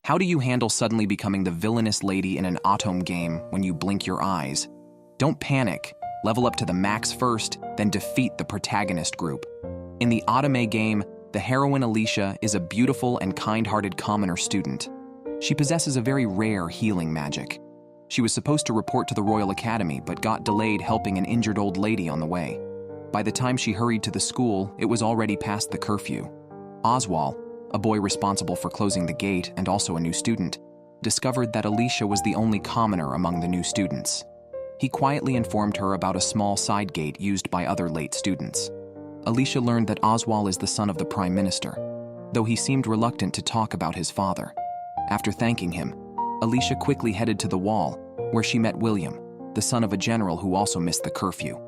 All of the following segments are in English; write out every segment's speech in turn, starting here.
How do you handle suddenly becoming the villainous lady in an otome game when you blink your eyes? Don't panic. Level up to the max first, then defeat the protagonist group. In the otome game, the heroine Alicia is a beautiful and kind-hearted commoner student. She possesses a very rare healing magic. She was supposed to report to the Royal Academy, but got delayed helping an injured old lady on the way. By the time she hurried to the school, it was already past the curfew. Oswald, a boy responsible for closing the gate and also a new student, discovered that Alicia was the only commoner among the new students. He quietly informed her about a small side gate used by other late students. Alicia learned that Oswald is the son of the Prime Minister, though he seemed reluctant to talk about his father. After thanking him, Alicia quickly headed to the wall, where she met William, the son of a general who also missed the curfew.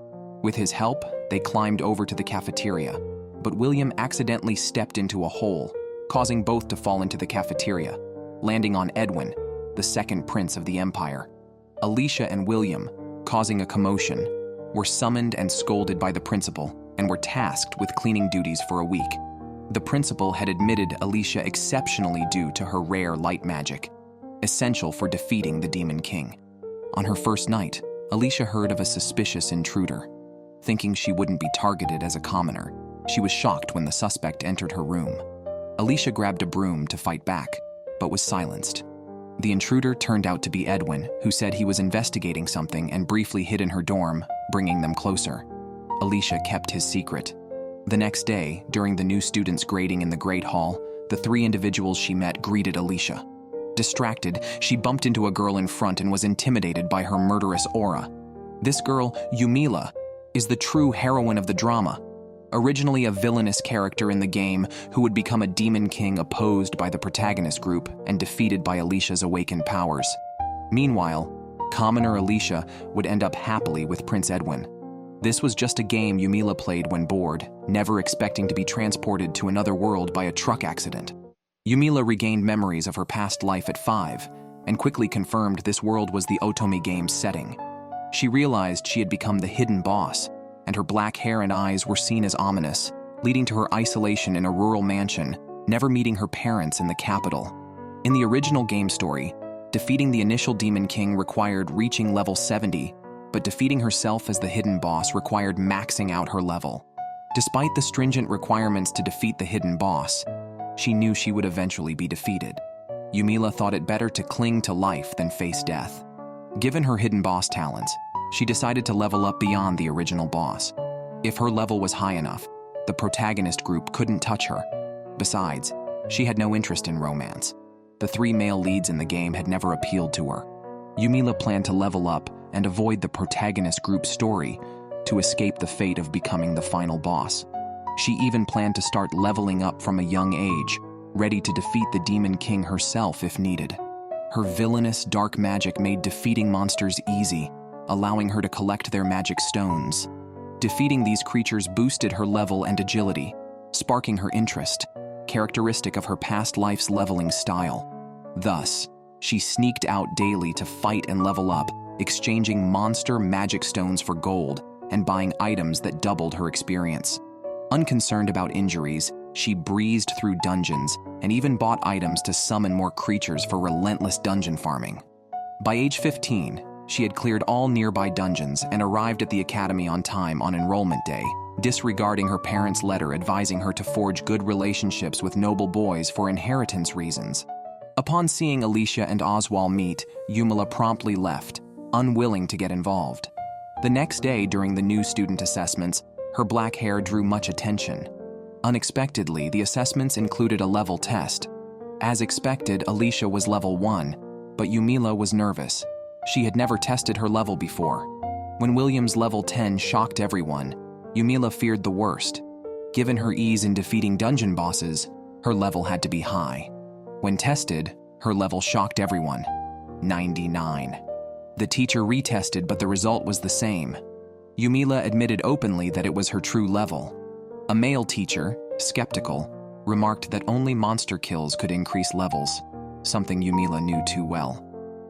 With his help, they climbed over to the cafeteria, but William accidentally stepped into a hole, causing both to fall into the cafeteria, landing on Edwin, the second prince of the empire. Alicia and William, causing a commotion, were summoned and scolded by the principal and were tasked with cleaning duties for a week. The principal had admitted Alicia exceptionally due to her rare light magic, essential for defeating the Demon King. On her first night, Alicia heard of a suspicious intruder. Thinking she wouldn't be targeted as a commoner, she was shocked when the suspect entered her room. Alicia grabbed a broom to fight back, but was silenced. The intruder turned out to be Edwin, who said he was investigating something and briefly hid in her dorm, bringing them closer. Alicia kept his secret. The next day, during the new students' grading in the Great Hall, the three individuals she met greeted Alicia. Distracted, she bumped into a girl in front and was intimidated by her murderous aura. This girl, Yumila, is the true heroine of the drama. Originally a villainous character in the game who would become a demon king opposed by the protagonist group and defeated by Alicia's awakened powers. Meanwhile, commoner Alicia would end up happily with Prince Edwin. This was just a game Yumila played when bored, never expecting to be transported to another world by a truck accident. Yumila regained memories of her past life at 5 and quickly confirmed this world was the otome game's setting. She realized she had become the hidden boss, and her black hair and eyes were seen as ominous, leading to her isolation in a rural mansion, never meeting her parents in the capital. In the original game story, defeating the initial Demon King required reaching level 70, but defeating herself as the hidden boss required maxing out her level. Despite the stringent requirements to defeat the hidden boss, she knew she would eventually be defeated. Yumila thought it better to cling to life than face death. Given her hidden boss talents, she decided to level up beyond the original boss. If her level was high enough, the protagonist group couldn't touch her. Besides, she had no interest in romance. The 3 male leads in the game had never appealed to her. Yumila planned to level up and avoid the protagonist group's story to escape the fate of becoming the final boss. She even planned to start leveling up from a young age, ready to defeat the Demon King herself if needed. Her villainous dark magic made defeating monsters easy, allowing her to collect their magic stones. Defeating these creatures boosted her level and agility, sparking her interest, characteristic of her past life's leveling style. Thus, she sneaked out daily to fight and level up, exchanging monster magic stones for gold and buying items that doubled her experience. Unconcerned about injuries, she breezed through dungeons and even bought items to summon more creatures for relentless dungeon farming. By age 15, she had cleared all nearby dungeons and arrived at the academy on time on enrollment day, disregarding her parents' letter advising her to forge good relationships with noble boys for inheritance reasons. Upon seeing Alicia and Oswald meet, Yumila promptly left, unwilling to get involved. The next day, during the new student assessments, her black hair drew much attention. Unexpectedly, the assessments included a level test. As expected, Alicia was level 1, but Yumila was nervous. She had never tested her level before. When William's level 10 shocked everyone, Yumila feared the worst. Given her ease in defeating dungeon bosses, her level had to be high. When tested, her level shocked everyone, 99. The teacher retested, but the result was the same. Yumila admitted openly that it was her true level. A male teacher, skeptical, remarked that only monster kills could increase levels, something Yumila knew too well.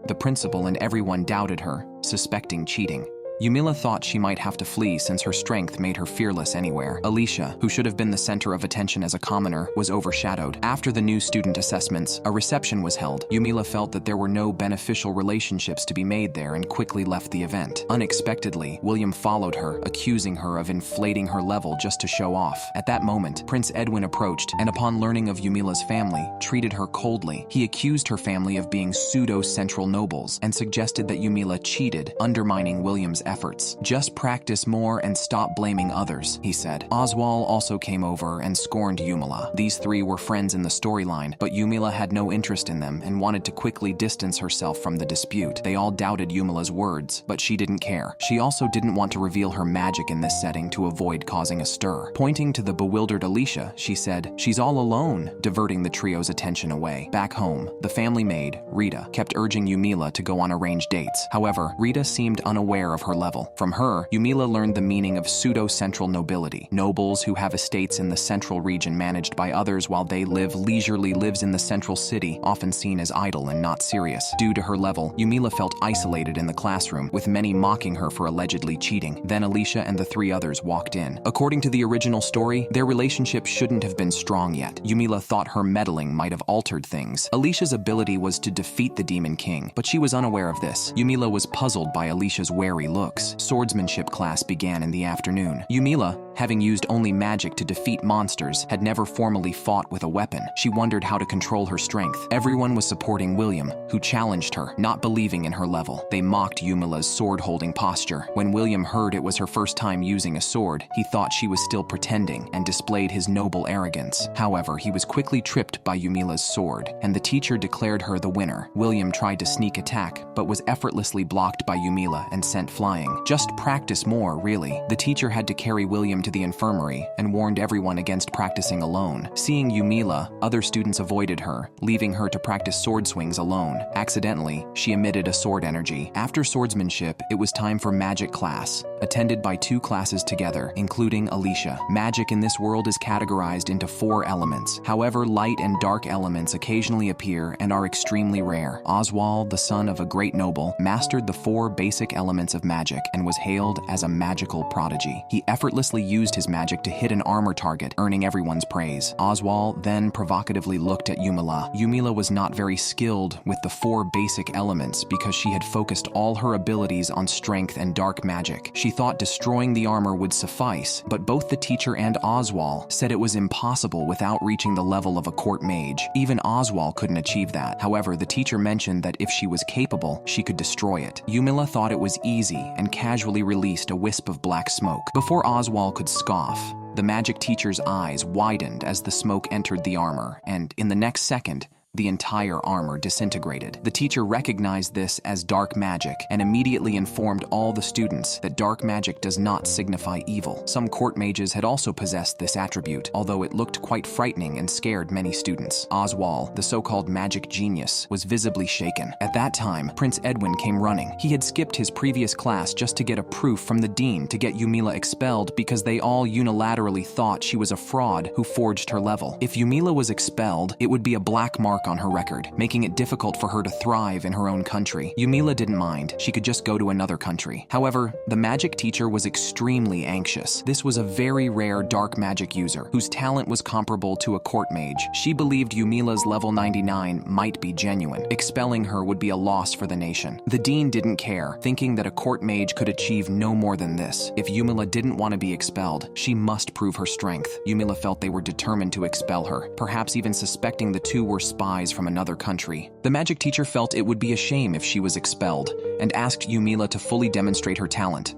The principal and everyone doubted her, suspecting cheating. Yumila thought she might have to flee since her strength made her fearless anywhere. Alicia, who should have been the center of attention as a commoner, was overshadowed. After the new student assessments, a reception was held. Yumila felt that there were no beneficial relationships to be made there and quickly left the event. Unexpectedly, William followed her, accusing her of inflating her level just to show off. At that moment, Prince Edwin approached and upon learning of Yumila's family, treated her coldly. He accused her family of being pseudo-central nobles and suggested that Yumila cheated, undermining William's efforts. Just practice more and stop blaming others, he said. Oswald also came over and scorned Yumila. These three were friends in the storyline, but Yumila had no interest in them and wanted to quickly distance herself from the dispute. They all doubted Yumila's words, but she didn't care. She also didn't want to reveal her magic in this setting to avoid causing a stir. Pointing to the bewildered Alicia, she said, "She's all alone," diverting the trio's attention away. Back home, the family maid, Rita, kept urging Yumila to go on arranged dates. However, Rita seemed unaware of her level. From her, Yumila learned the meaning of pseudo-central nobility, nobles who have estates in the central region managed by others while they live leisurely lives in the central city, often seen as idle and not serious. Due to her level, Yumila felt isolated in the classroom, with many mocking her for allegedly cheating. Then Alicia and the three others walked in. According to the original story, their relationship shouldn't have been strong yet. Yumila thought her meddling might have altered things. Alicia's ability was to defeat the Demon King, but she was unaware of this. Yumila was puzzled by Alicia's wary looks. Swordsmanship class began in the afternoon. Yumila, having used only magic to defeat monsters, had never formally fought with a weapon. She wondered how to control her strength. Everyone was supporting William, who challenged her, not believing in her level. They mocked Yumila's sword-holding posture. When William heard it was her first time using a sword, he thought she was still pretending and displayed his noble arrogance. However, he was quickly tripped by Yumila's sword, and the teacher declared her the winner. William tried to sneak attack, but was effortlessly blocked by Yumila and sent flying. Just practice more, really. The teacher had to carry William to the infirmary and warned everyone against practicing alone. Seeing Yumila, other students avoided her, leaving her to practice sword swings alone. Accidentally, she emitted a sword energy. After swordsmanship, it was time for magic class, attended by two classes together, including Alicia. Magic in this world is categorized into 4 elements. However, light and dark elements occasionally appear and are extremely rare. Oswald, the son of a great noble, mastered the 4 basic elements of magic and was hailed as a magical prodigy. He effortlessly used his magic to hit an armor target, earning everyone's praise. Oswald then provocatively looked at Yumila. Yumila was not very skilled with the 4 basic elements because she had focused all her abilities on strength and dark magic. She thought destroying the armor would suffice, but both the teacher and Oswald said it was impossible without reaching the level of a court mage. Even Oswald couldn't achieve that. However, the teacher mentioned that if she was capable, she could destroy it. Yumila thought it was easy and casually released a wisp of black smoke. Before Oswald could scoff, the magic teacher's eyes widened as the smoke entered the armor, and in the next second, the entire armor disintegrated. The teacher recognized this as dark magic and immediately informed all the students that dark magic does not signify evil. Some court mages had also possessed this attribute, although it looked quite frightening and scared many students. Oswald, the so-called magic genius, was visibly shaken. At that time, Prince Edwin came running. He had skipped his previous class just to get a proof from the dean to get Yumila expelled because they all unilaterally thought she was a fraud who forged her level. If Yumila was expelled, it would be a black mark on her record, making it difficult for her to thrive in her own country. Yumila didn't mind. She could just go to another country. However, the magic teacher was extremely anxious. This was a very rare dark magic user whose talent was comparable to a court mage. She believed Yumila's level 99 might be genuine. Expelling her would be a loss for the nation. The dean didn't care, thinking that a court mage could achieve no more than this. If Yumila didn't want to be expelled, she must prove her strength. Yumila felt they were determined to expel her, perhaps even suspecting the two were spies from another country. The magic teacher felt it would be a shame if she was expelled and asked Yumila to fully demonstrate her talent.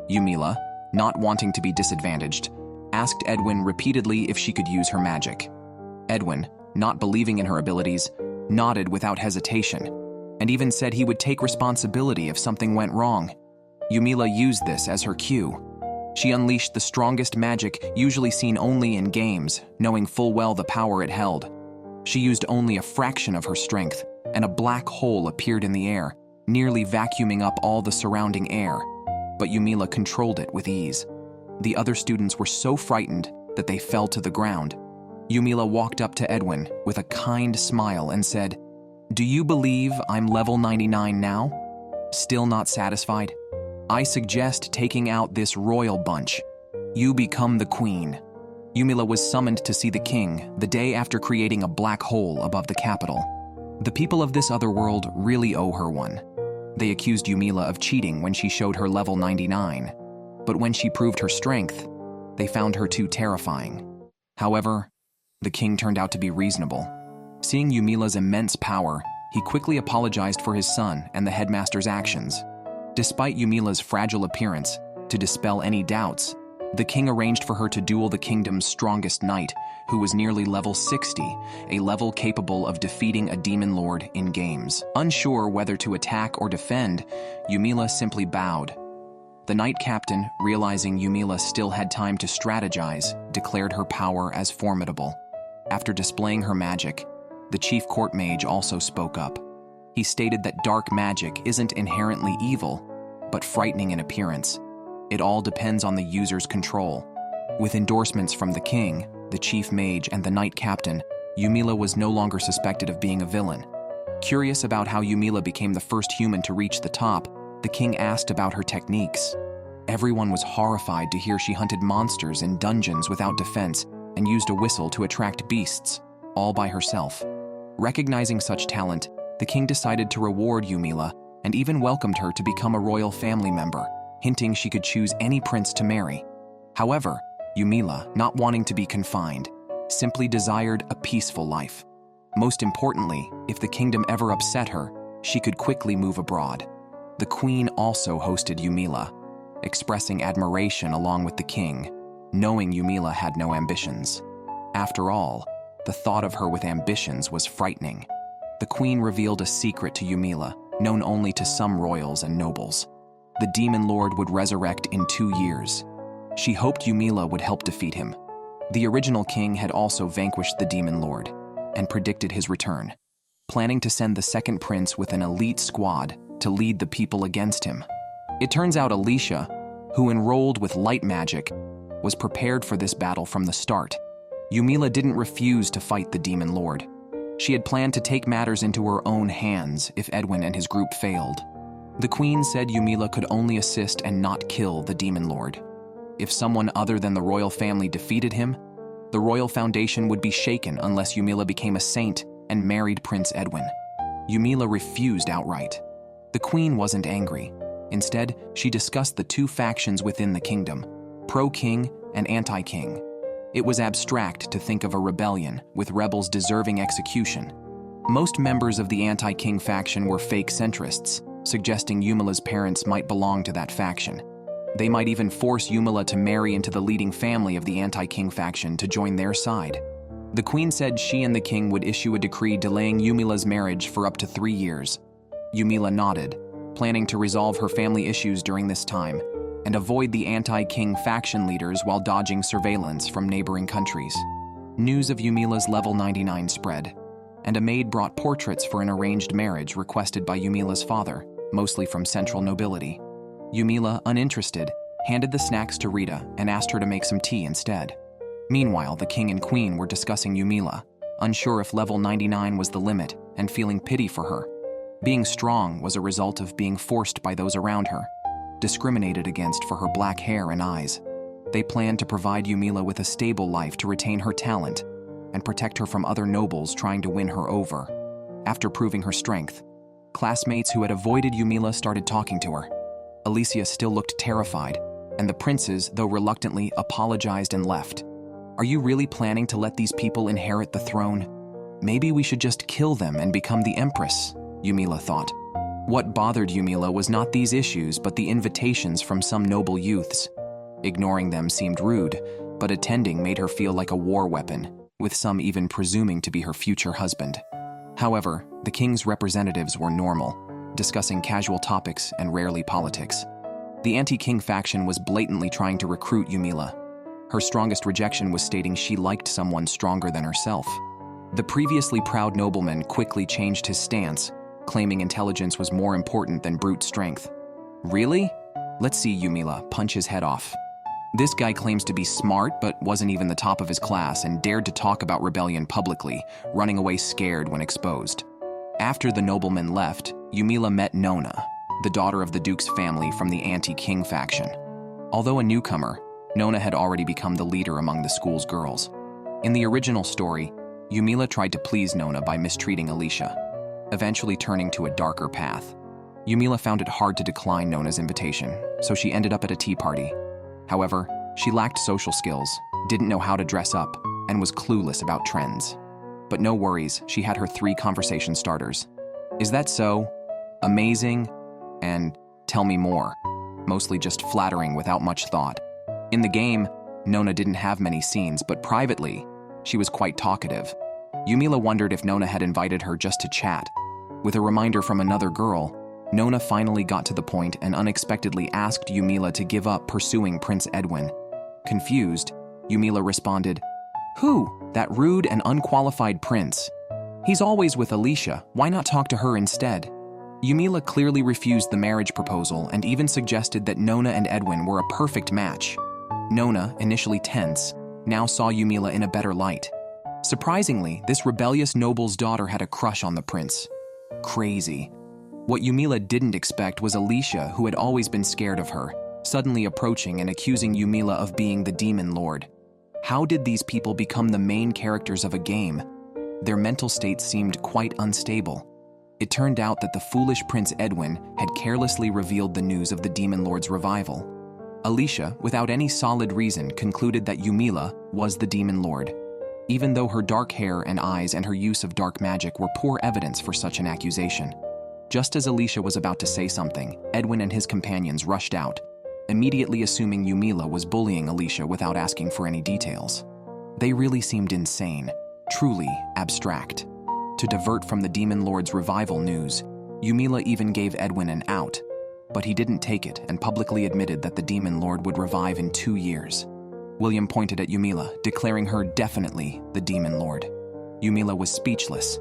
Yumila, not wanting to be disadvantaged, asked Edwin repeatedly if she could use her magic. Edwin, not believing in her abilities, nodded without hesitation and even said he would take responsibility if something went wrong. Yumila used this as her cue. She unleashed the strongest magic usually seen only in games, knowing full well the power it held. She used only a fraction of her strength, and a black hole appeared in the air, nearly vacuuming up all the surrounding air. But Yumila controlled it with ease. The other students were so frightened that they fell to the ground. Yumila walked up to Edwin with a kind smile and said, "Do you believe I'm level 99 now?" Still not satisfied, I suggest taking out this royal bunch. You become the queen." Yumila was summoned to see the king the day after creating a black hole above the capital. The people of this other world really owe her one. They accused Yumila of cheating when she showed her level 99, but when she proved her strength, they found her too terrifying. However, the king turned out to be reasonable. Seeing Yumila's immense power, he quickly apologized for his son and the headmaster's actions. Despite Yumila's fragile appearance, to dispel any doubts, the king arranged for her to duel the kingdom's strongest knight, who was nearly level 60, a level capable of defeating a demon lord in games. Unsure whether to attack or defend, Yumila simply bowed. The knight captain, realizing Yumila still had time to strategize, declared her power as formidable. After displaying her magic, the chief court mage also spoke up. He stated that dark magic isn't inherently evil, but frightening in appearance. It all depends on the user's control. With endorsements from the king, the chief mage, and the knight captain, Yumila was no longer suspected of being a villain. Curious about how Yumila became the first human to reach the top, the king asked about her techniques. Everyone was horrified to hear she hunted monsters in dungeons without defense and used a whistle to attract beasts, all by herself. Recognizing such talent, the king decided to reward Yumila and even welcomed her to become a royal family member, hinting she could choose any prince to marry. However, Yumila, not wanting to be confined, simply desired a peaceful life. Most importantly, if the kingdom ever upset her, she could quickly move abroad. The queen also hosted Yumila, expressing admiration along with the king, knowing Yumila had no ambitions. After all, the thought of her with ambitions was frightening. The queen revealed a secret to Yumila, known only to some royals and nobles. The demon lord would resurrect in 2 years. She hoped Yumila would help defeat him. The original king had also vanquished the demon lord and predicted his return, planning to send the second prince with an elite squad to lead the people against him. It turns out Alicia, who enrolled with light magic, was prepared for this battle from the start. Yumila didn't refuse to fight the demon lord. She had planned to take matters into her own hands if Edwin and his group failed. The queen said Yumila could only assist and not kill the demon lord. If someone other than the royal family defeated him, the royal foundation would be shaken unless Yumila became a saint and married Prince Edwin. Yumila refused outright. The queen wasn't angry. Instead, she discussed the two factions within the kingdom, pro-king and anti-king. It was abstract to think of a rebellion, with rebels deserving execution. Most members of the anti-king faction were fake centrists, suggesting Yumila's parents might belong to that faction. They might even force Yumila to marry into the leading family of the anti-king faction to join their side. The queen said she and the king would issue a decree delaying Yumila's marriage for up to 3 years. Yumila nodded, planning to resolve her family issues during this time and avoid the anti-king faction leaders while dodging surveillance from neighboring countries. News of Yumila's level 99 spread, and a maid brought portraits for an arranged marriage requested by Yumila's father, mostly from central nobility. Yumila, uninterested, handed the snacks to Rita and asked her to make some tea instead. Meanwhile, the king and queen were discussing Yumila, unsure if level 99 was the limit and feeling pity for her. Being strong was a result of being forced by those around her, discriminated against for her black hair and eyes. They planned to provide Yumila with a stable life to retain her talent and protect her from other nobles trying to win her over. After proving her strength, classmates who had avoided Yumila started talking to her. Alicia still looked terrified, and the princes, though reluctantly, apologized and left. Are you really planning to let these people inherit the throne? Maybe we should just kill them and become the empress, Yumila thought. What bothered Yumila was not these issues, but the invitations from some noble youths. Ignoring them seemed rude, but attending made her feel like a war weapon, with some even presuming to be her future husband. However, the king's representatives were normal, discussing casual topics and rarely politics. The anti-king faction was blatantly trying to recruit Yumila. Her strongest rejection was stating she liked someone stronger than herself. The previously proud nobleman quickly changed his stance, claiming intelligence was more important than brute strength. Really? Let's see Yumila punch his head off. This guy claims to be smart, but wasn't even the top of his class and dared to talk about rebellion publicly, running away scared when exposed. After the nobleman left, Yumila met Nona, the daughter of the Duke's family from the anti-king faction. Although a newcomer, Nona had already become the leader among the school's girls. In the original story, Yumila tried to please Nona by mistreating Alicia, eventually turning to a darker path. Yumila found it hard to decline Nona's invitation, so she ended up at a tea party. However, she lacked social skills, didn't know how to dress up, and was clueless about trends. But no worries, she had her 3 conversation starters. Is that so? Amazing? And tell me more. Mostly just flattering without much thought. In the game, Nona didn't have many scenes, but privately, she was quite talkative. Yumila wondered if Nona had invited her just to chat. With a reminder from another girl, Nona finally got to the point and unexpectedly asked Yumila to give up pursuing Prince Edwin. Confused, Yumila responded, "Who? That rude and unqualified prince? He's always with Alicia, why not talk to her instead?" Yumila clearly refused the marriage proposal and even suggested that Nona and Edwin were a perfect match. Nona, initially tense, now saw Yumila in a better light. Surprisingly, this rebellious noble's daughter had a crush on the prince. Crazy. What Yumila didn't expect was Alicia, who had always been scared of her, suddenly approaching and accusing Yumila of being the demon lord. How did these people become the main characters of a game? Their mental state seemed quite unstable. It turned out that the foolish Prince Edwin had carelessly revealed the news of the demon lord's revival. Alicia, without any solid reason, concluded that Yumila was the demon lord, even though her dark hair and eyes and her use of dark magic were poor evidence for such an accusation. Just as Alicia was about to say something, Edwin and his companions rushed out, immediately assuming Yumila was bullying Alicia without asking for any details. They really seemed insane, truly abstract. To divert from the demon lord's revival news, Yumila even gave Edwin an out, but he didn't take it and publicly admitted that the demon lord would revive in 2 years. William pointed at Yumila, declaring her definitely the demon lord. Yumila was speechless.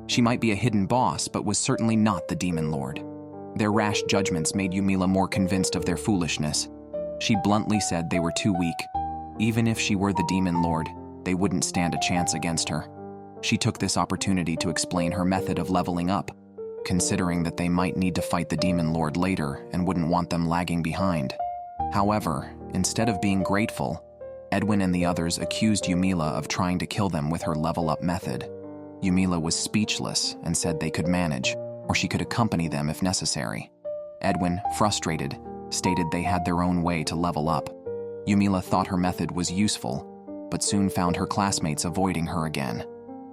She might be a hidden boss, but was certainly not the demon lord. Their rash judgments made Yumila more convinced of their foolishness. She bluntly said they were too weak. Even if she were the demon lord, they wouldn't stand a chance against her. She took this opportunity to explain her method of leveling up, considering that they might need to fight the demon lord later and wouldn't want them lagging behind. However, instead of being grateful, Edwin and the others accused Yumila of trying to kill them with her level-up method. Yumila was speechless and said they could manage, or she could accompany them if necessary. Edwin, frustrated, stated they had their own way to level up. Yumila thought her method was useful, but soon found her classmates avoiding her again.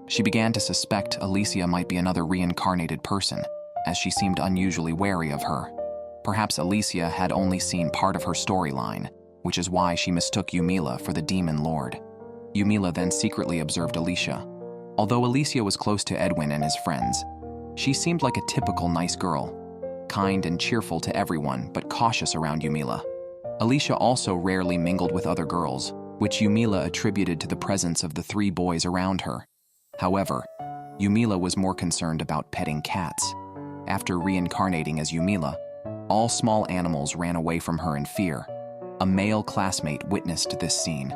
She began to suspect Alicia might be another reincarnated person, as she seemed unusually wary of her. Perhaps Alicia had only seen part of her storyline, which is why she mistook Yumila for the demon lord. Yumila then secretly observed Alicia. Although Alicia was close to Edwin and his friends, she seemed like a typical nice girl, kind and cheerful to everyone, but cautious around Yumila. Alicia also rarely mingled with other girls, which Yumila attributed to the presence of the 3 boys around her. However, Yumila was more concerned about petting cats. After reincarnating as Yumila, all small animals ran away from her in fear. A male classmate witnessed this scene.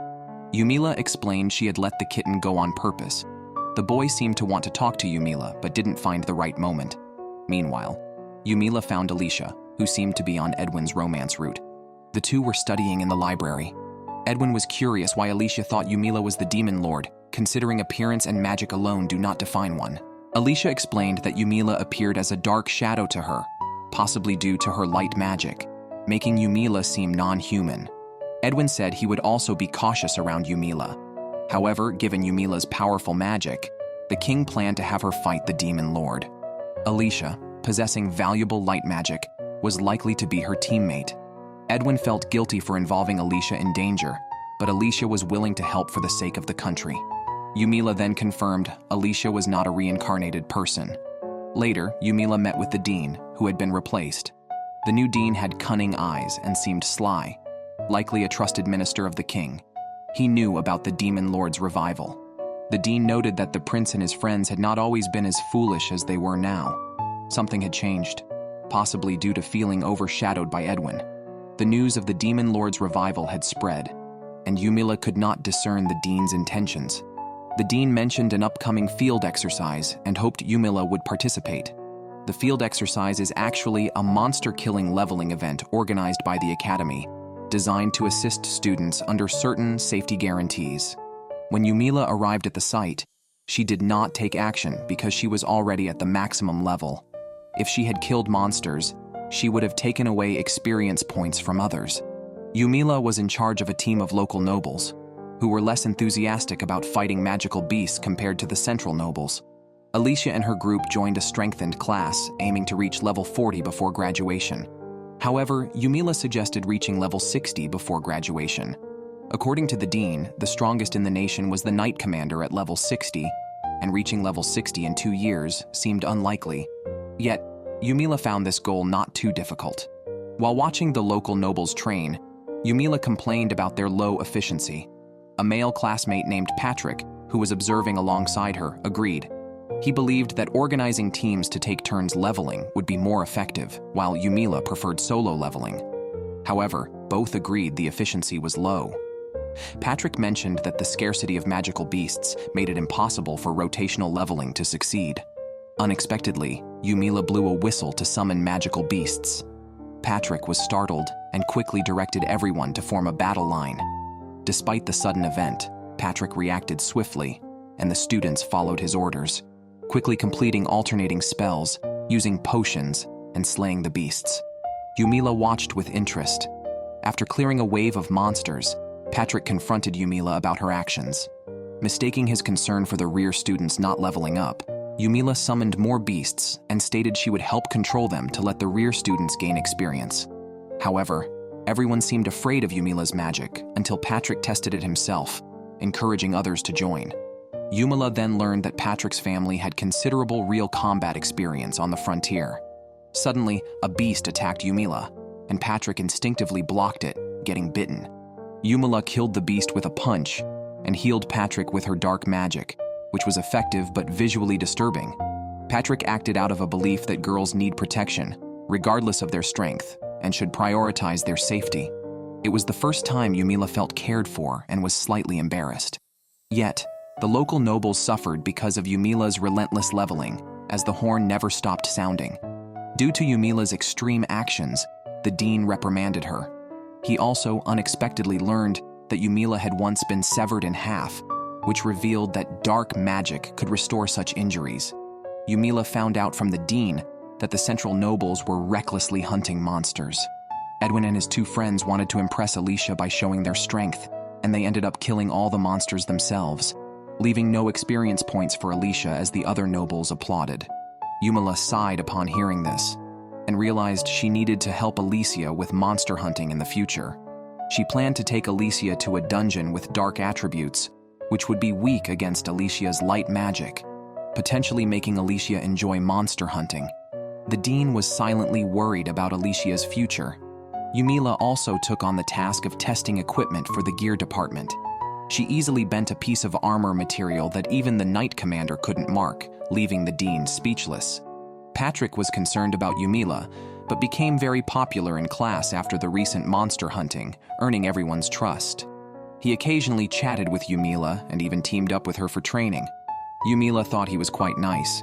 Yumila explained she had let the kitten go on purpose. The boy seemed to want to talk to Yumila, but didn't find the right moment. Meanwhile, Yumila found Alicia, who seemed to be on Edwin's romance route. The two were studying in the library. Edwin was curious why Alicia thought Yumila was the demon lord, considering appearance and magic alone do not define one. Alicia explained that Yumila appeared as a dark shadow to her, possibly due to her light magic, making Yumila seem non-human. Edwin said he would also be cautious around Yumila. However, given Yumila's powerful magic, the king planned to have her fight the demon lord. Alicia, possessing valuable light magic, was likely to be her teammate. Edwin felt guilty for involving Alicia in danger, but Alicia was willing to help for the sake of the country. Yumila then confirmed Alicia was not a reincarnated person. Later, Yumila met with the dean, who had been replaced. The new dean had cunning eyes and seemed sly, likely a trusted minister of the king. He knew about the demon lord's revival. The dean noted that the prince and his friends had not always been as foolish as they were now. Something had changed, possibly due to feeling overshadowed by Edwin. The news of the demon lord's revival had spread, and Yumila could not discern the dean's intentions. The dean mentioned an upcoming field exercise and hoped Yumila would participate. The field exercise is actually a monster-killing leveling event organized by the Academy, designed to assist students under certain safety guarantees. When Yumila arrived at the site, she did not take action because she was already at the maximum level. If she had killed monsters, she would have taken away experience points from others. Yumila was in charge of a team of local nobles, who were less enthusiastic about fighting magical beasts compared to the central nobles. Alicia and her group joined a strengthened class, aiming to reach level 40 before graduation. However, Yumila suggested reaching level 60 before graduation. According to the dean, the strongest in the nation was the Knight Commander at level 60, and reaching level 60 in 2 years seemed unlikely. Yet, Yumila found this goal not too difficult. While watching the local nobles train, Yumila complained about their low efficiency. A male classmate named Patrick, who was observing alongside her, agreed. He believed that organizing teams to take turns leveling would be more effective, while Yumila preferred solo leveling. However, both agreed the efficiency was low. Patrick mentioned that the scarcity of magical beasts made it impossible for rotational leveling to succeed. Unexpectedly, Yumila blew a whistle to summon magical beasts. Patrick was startled and quickly directed everyone to form a battle line. Despite the sudden event, Patrick reacted swiftly, and the students followed his orders, quickly completing alternating spells, using potions, and slaying the beasts. Yumila watched with interest. After clearing a wave of monsters, Patrick confronted Yumila about her actions. Mistaking his concern for the rear students not leveling up, Yumila summoned more beasts and stated she would help control them to let the rear students gain experience. However, everyone seemed afraid of Yumila's magic until Patrick tested it himself, encouraging others to join. Yumila then learned that Patrick's family had considerable real combat experience on the frontier. Suddenly, a beast attacked Yumila, and Patrick instinctively blocked it, getting bitten. Yumila killed the beast with a punch and healed Patrick with her dark magic, which was effective but visually disturbing. Patrick acted out of a belief that girls need protection, regardless of their strength, and should prioritize their safety. It was the first time Yumila felt cared for and was slightly embarrassed. Yet, the local nobles suffered because of Yumila's relentless leveling, as the horn never stopped sounding. Due to Yumila's extreme actions, the dean reprimanded her. He also unexpectedly learned that Yumila had once been severed in half, which revealed that dark magic could restore such injuries. Yumila found out from the dean that the central nobles were recklessly hunting monsters. Edwin and his 2 friends wanted to impress Alicia by showing their strength, and they ended up killing all the monsters themselves, leaving no experience points for Alicia as the other nobles applauded. Yumila sighed upon hearing this, and realized she needed to help Alicia with monster hunting in the future. She planned to take Alicia to a dungeon with dark attributes, which would be weak against Alicia's light magic, potentially making Alicia enjoy monster hunting. The dean was silently worried about Alicia's future. Yumila also took on the task of testing equipment for the gear department. She easily bent a piece of armor material that even the Knight Commander couldn't mark, leaving the dean speechless. Patrick was concerned about Yumila, but became very popular in class after the recent monster hunting, earning everyone's trust. He occasionally chatted with Yumila and even teamed up with her for training. Yumila thought he was quite nice,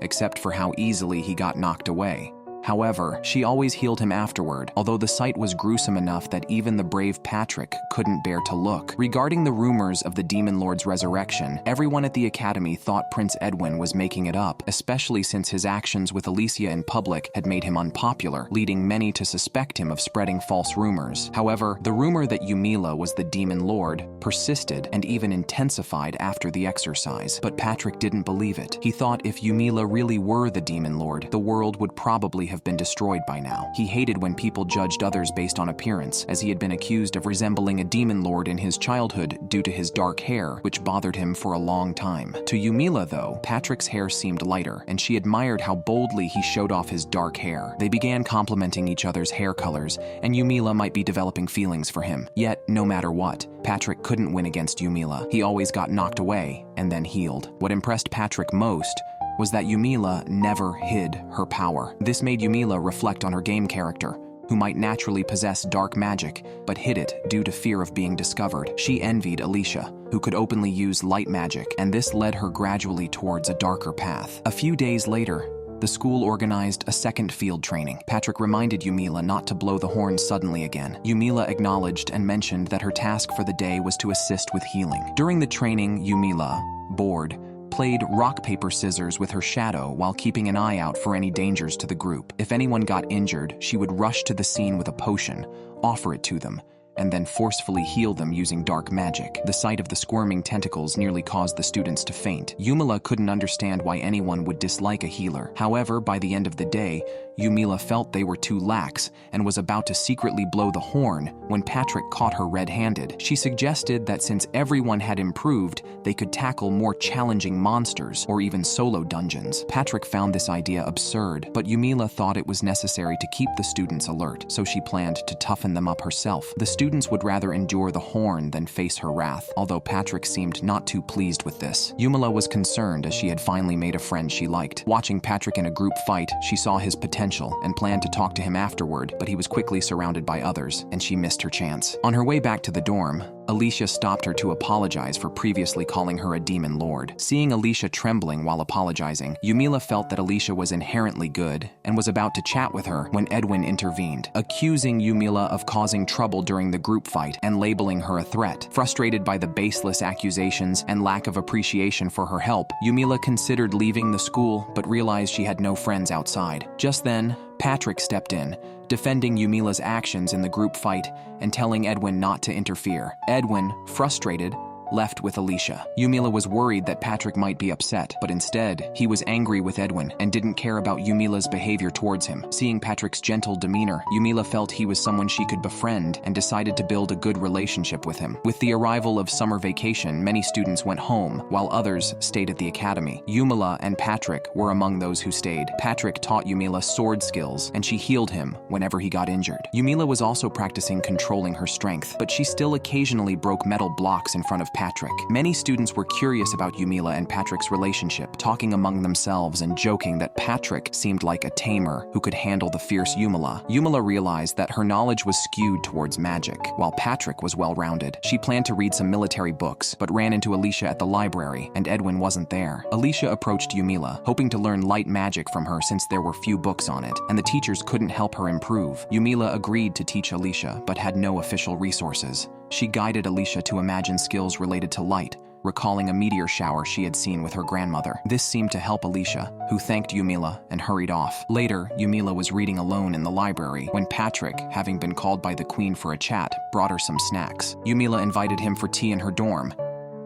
except for how easily he got knocked away. However, she always healed him afterward, although the sight was gruesome enough that even the brave Patrick couldn't bear to look. Regarding the rumors of the Demon Lord's resurrection, everyone at the Academy thought Prince Edwin was making it up, especially since his actions with Alicia in public had made him unpopular, leading many to suspect him of spreading false rumors. However, the rumor that Yumila was the Demon Lord persisted and even intensified after the exercise, but Patrick didn't believe it. He thought if Yumila really were the Demon Lord, the world would probably have been destroyed by now. He hated when people judged others based on appearance, as he had been accused of resembling a demon lord in his childhood due to his dark hair, which bothered him for a long time. To Yumila, though, Patrick's hair seemed lighter, and she admired how boldly he showed off his dark hair. They began complimenting each other's hair colors, and Yumila might be developing feelings for him. Yet, no matter what, Patrick couldn't win against Yumila. He always got knocked away and then healed. What impressed Patrick most was that Yumila never hid her power. This made Yumila reflect on her game character, who might naturally possess dark magic, but hid it due to fear of being discovered. She envied Alicia, who could openly use light magic, and this led her gradually towards a darker path. A few days later, The school organized a second field training. Patrick reminded Yumila not to blow the horn suddenly again. Yumila acknowledged and mentioned that her task for the day was to assist with healing. During the training, Yumila, bored, played rock, paper, scissors with her shadow while keeping an eye out for any dangers to the group. If anyone got injured, she would rush to the scene with a potion, offer it to them, and then forcefully heal them using dark magic. The sight of the squirming tentacles nearly caused the students to faint. Yumila couldn't understand why anyone would dislike a healer. However, by the end of the day, Yumila felt they were too lax and was about to secretly blow the horn when Patrick caught her red-handed. She suggested that since everyone had improved, they could tackle more challenging monsters or even solo dungeons. Patrick found this idea absurd, but Yumila thought it was necessary to keep the students alert, so she planned to toughen them up herself. The students would rather endure the horn than face her wrath, although Patrick seemed not too pleased with this. Yumila was concerned as she had finally made a friend she liked. Watching Patrick in a group fight, she saw his potential and planned to talk to him afterward, but he was quickly surrounded by others, and she missed her chance. On her way back to the dorm, Alicia stopped her to apologize for previously calling her a demon lord. Seeing Alicia trembling while apologizing, Yumila felt that Alicia was inherently good and was about to chat with her when Edwin intervened, accusing Yumila of causing trouble during the group fight and labeling her a threat. Frustrated by the baseless accusations and lack of appreciation for her help, Yumila considered leaving the school but realized she had no friends outside. Just then, Patrick stepped in, defending Yumila's actions in the group fight and telling Edwin not to interfere. Edwin, frustrated, left with Alicia. Yumila was worried that Patrick might be upset, but instead, he was angry with Edwin and didn't care about Yumila's behavior towards him. Seeing Patrick's gentle demeanor, Yumila felt he was someone she could befriend and decided to build a good relationship with him. With the arrival of summer vacation, many students went home, while others stayed at the academy. Yumila and Patrick were among those who stayed. Patrick taught Yumila sword skills, and she healed him whenever he got injured. Yumila was also practicing controlling her strength, but she still occasionally broke metal blocks in front of Patrick. Many students were curious about Yumila and Patrick's relationship, talking among themselves and joking that Patrick seemed like a tamer who could handle the fierce Yumila. Yumila realized that her knowledge was skewed towards magic, while Patrick was well-rounded. She planned to read some military books, but ran into Alicia at the library, and Edwin wasn't there. Alicia approached Yumila, hoping to learn light magic from her since there were few books on it, and the teachers couldn't help her improve. Yumila agreed to teach Alicia, but had no official resources. She guided Alicia to imagine skills related to light, recalling a meteor shower she had seen with her grandmother. This seemed to help Alicia, who thanked Yumila and hurried off. Later, Yumila was reading alone in the library when Patrick, having been called by the queen for a chat, brought her some snacks. Yumila invited him for tea in her dorm,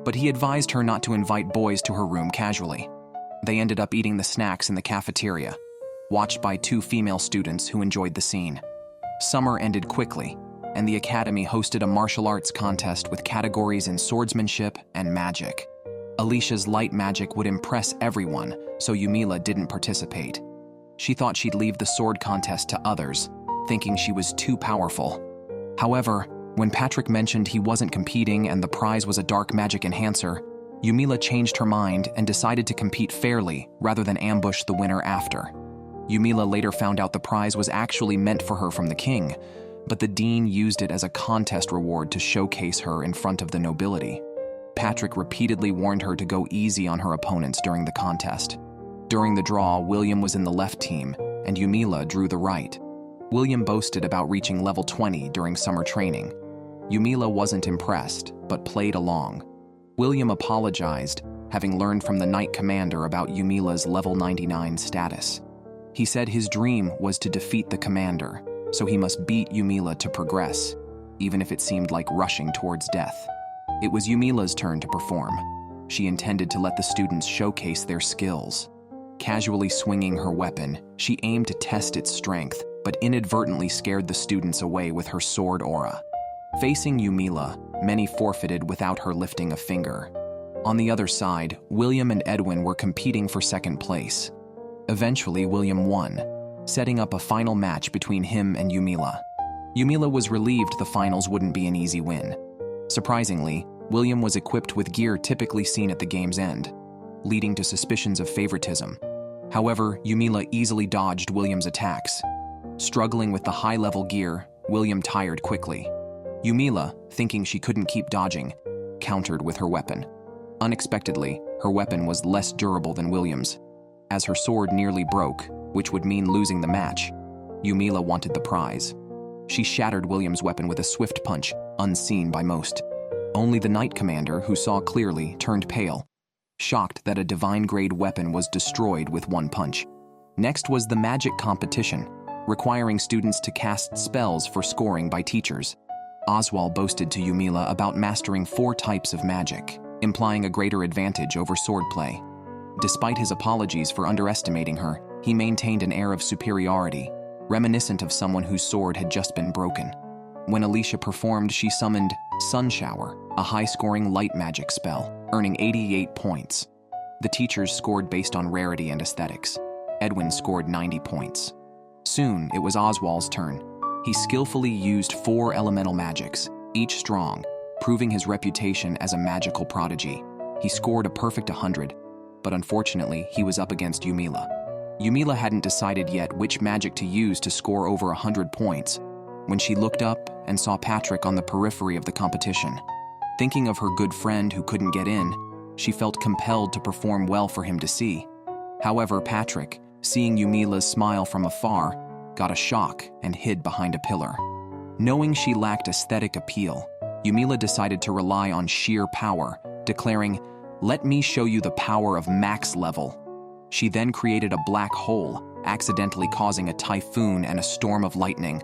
but he advised her not to invite boys to her room casually. They ended up eating the snacks in the cafeteria, watched by two female students who enjoyed the scene. Summer ended quickly, and the academy hosted a martial arts contest with categories in swordsmanship and magic. Alicia's light magic would impress everyone, so Yumila didn't participate. She thought she'd leave the sword contest to others, thinking she was too powerful. However, when Patrick mentioned he wasn't competing and the prize was a dark magic enhancer, Yumila changed her mind and decided to compete fairly rather than ambush the winner after. Yumila later found out the prize was actually meant for her from the king, but the dean used it as a contest reward to showcase her in front of the nobility. Patrick repeatedly warned her to go easy on her opponents during the contest. During the draw, William was in the left team, and Yumila drew the right. William boasted about reaching level 20 during summer training. Yumila wasn't impressed, but played along. William apologized, having learned from the Knight Commander about Yumila's level 99 status. He said his dream was to defeat the commander, so he must beat Yumila to progress, even if it seemed like rushing towards death. It was Yumila's turn to perform. She intended to let the students showcase their skills. Casually swinging her weapon, she aimed to test its strength, but inadvertently scared the students away with her sword aura. Facing Yumila, many forfeited without her lifting a finger. On the other side, William and Edwin were competing for second place. Eventually, William won, setting up a final match between him and Yumila. Yumila was relieved the finals wouldn't be an easy win. Surprisingly, William was equipped with gear typically seen at the game's end, leading to suspicions of favoritism. However, Yumila easily dodged William's attacks. Struggling with the high-level gear, William tired quickly. Yumila, thinking she couldn't keep dodging, countered with her weapon. Unexpectedly, her weapon was less durable than William's. as her sword nearly broke, which would mean losing the match. Yumila wanted the prize. She shattered William's weapon with a swift punch, unseen by most. Only the Knight Commander, who saw clearly, turned pale, shocked that a divine-grade weapon was destroyed with one punch. Next was the magic competition, requiring students to cast spells for scoring by teachers. Oswald boasted to Yumila about mastering 4 types of magic, implying a greater advantage over swordplay. Despite his apologies for underestimating her, he maintained an air of superiority, reminiscent of someone whose sword had just been broken. When Alicia performed, she summoned Sun Shower, a high-scoring light magic spell, earning 88 points. The teachers scored based on rarity and aesthetics. Edwin scored 90 points. Soon, it was Oswald's turn. He skillfully used 4 elemental magics, each strong, proving his reputation as a magical prodigy. He scored a perfect 100, but unfortunately, he was up against Yumila. Yumila hadn't decided yet which magic to use to score over 100 points when she looked up and saw Patrick on the periphery of the competition. Thinking of her good friend who couldn't get in, she felt compelled to perform well for him to see. However, Patrick, seeing Yumila's smile from afar, got a shock and hid behind a pillar. Knowing she lacked aesthetic appeal, Yumila decided to rely on sheer power, declaring, "Let me show you the power of max level." She then created a black hole, accidentally causing a typhoon and a storm of lightning,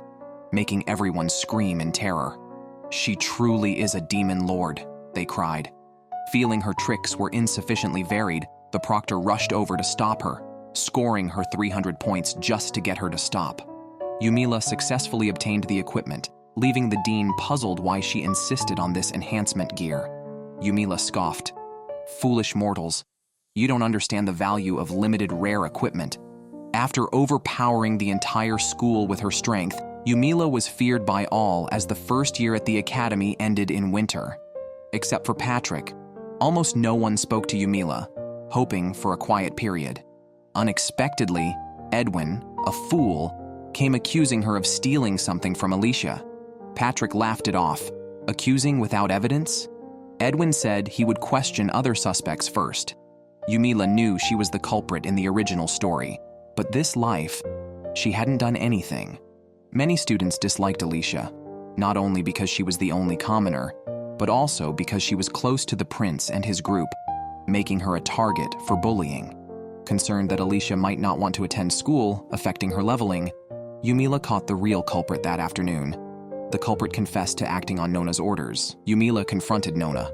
making everyone scream in terror. "She truly is a demon lord," they cried. Feeling her tricks were insufficiently varied, the proctor rushed over to stop her, scoring her 300 points just to get her to stop. Yumila successfully obtained the equipment, leaving the dean puzzled why she insisted on this enhancement gear. Yumila scoffed. "Foolish mortals, you don't understand the value of limited rare equipment." After overpowering the entire school with her strength, Yumila was feared by all as the first year at the academy ended in winter. Except for Patrick, almost no one spoke to Yumila, hoping for a quiet period. Unexpectedly, Edwin, a fool, came accusing her of stealing something from Alicia. Patrick laughed it off, accusing without evidence? Edwin said he would question other suspects first. Yumila knew she was the culprit in the original story, but this life, she hadn't done anything. Many students disliked Alicia, not only because she was the only commoner, but also because she was close to the prince and his group, making her a target for bullying. Concerned that Alicia might not want to attend school, affecting her leveling, Yumila caught the real culprit that afternoon. The culprit confessed to acting on Nona's orders. Yumila confronted Nona,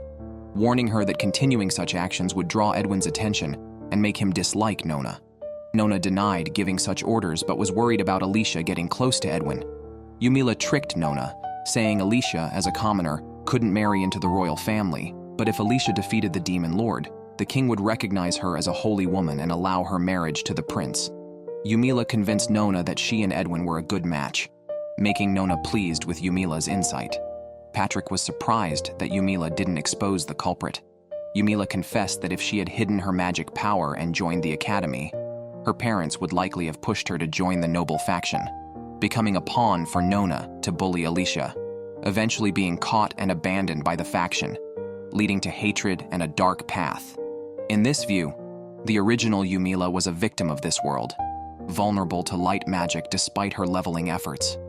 warning her that continuing such actions would draw Edwin's attention and make him dislike Nona. Nona denied giving such orders but was worried about Alicia getting close to Edwin. Yumila tricked Nona, saying Alicia, as a commoner, couldn't marry into the royal family, but if Alicia defeated the demon lord, the king would recognize her as a holy woman and allow her marriage to the prince. Yumila convinced Nona that she and Edwin were a good match, making Nona pleased with Yumila's insight. Patrick was surprised that Yumila didn't expose the culprit. Yumila confessed that if she had hidden her magic power and joined the academy, her parents would likely have pushed her to join the noble faction, becoming a pawn for Nona to bully Alicia, eventually being caught and abandoned by the faction, leading to hatred and a dark path. In this view, the original Yumila was a victim of this world, vulnerable to light magic despite her leveling efforts.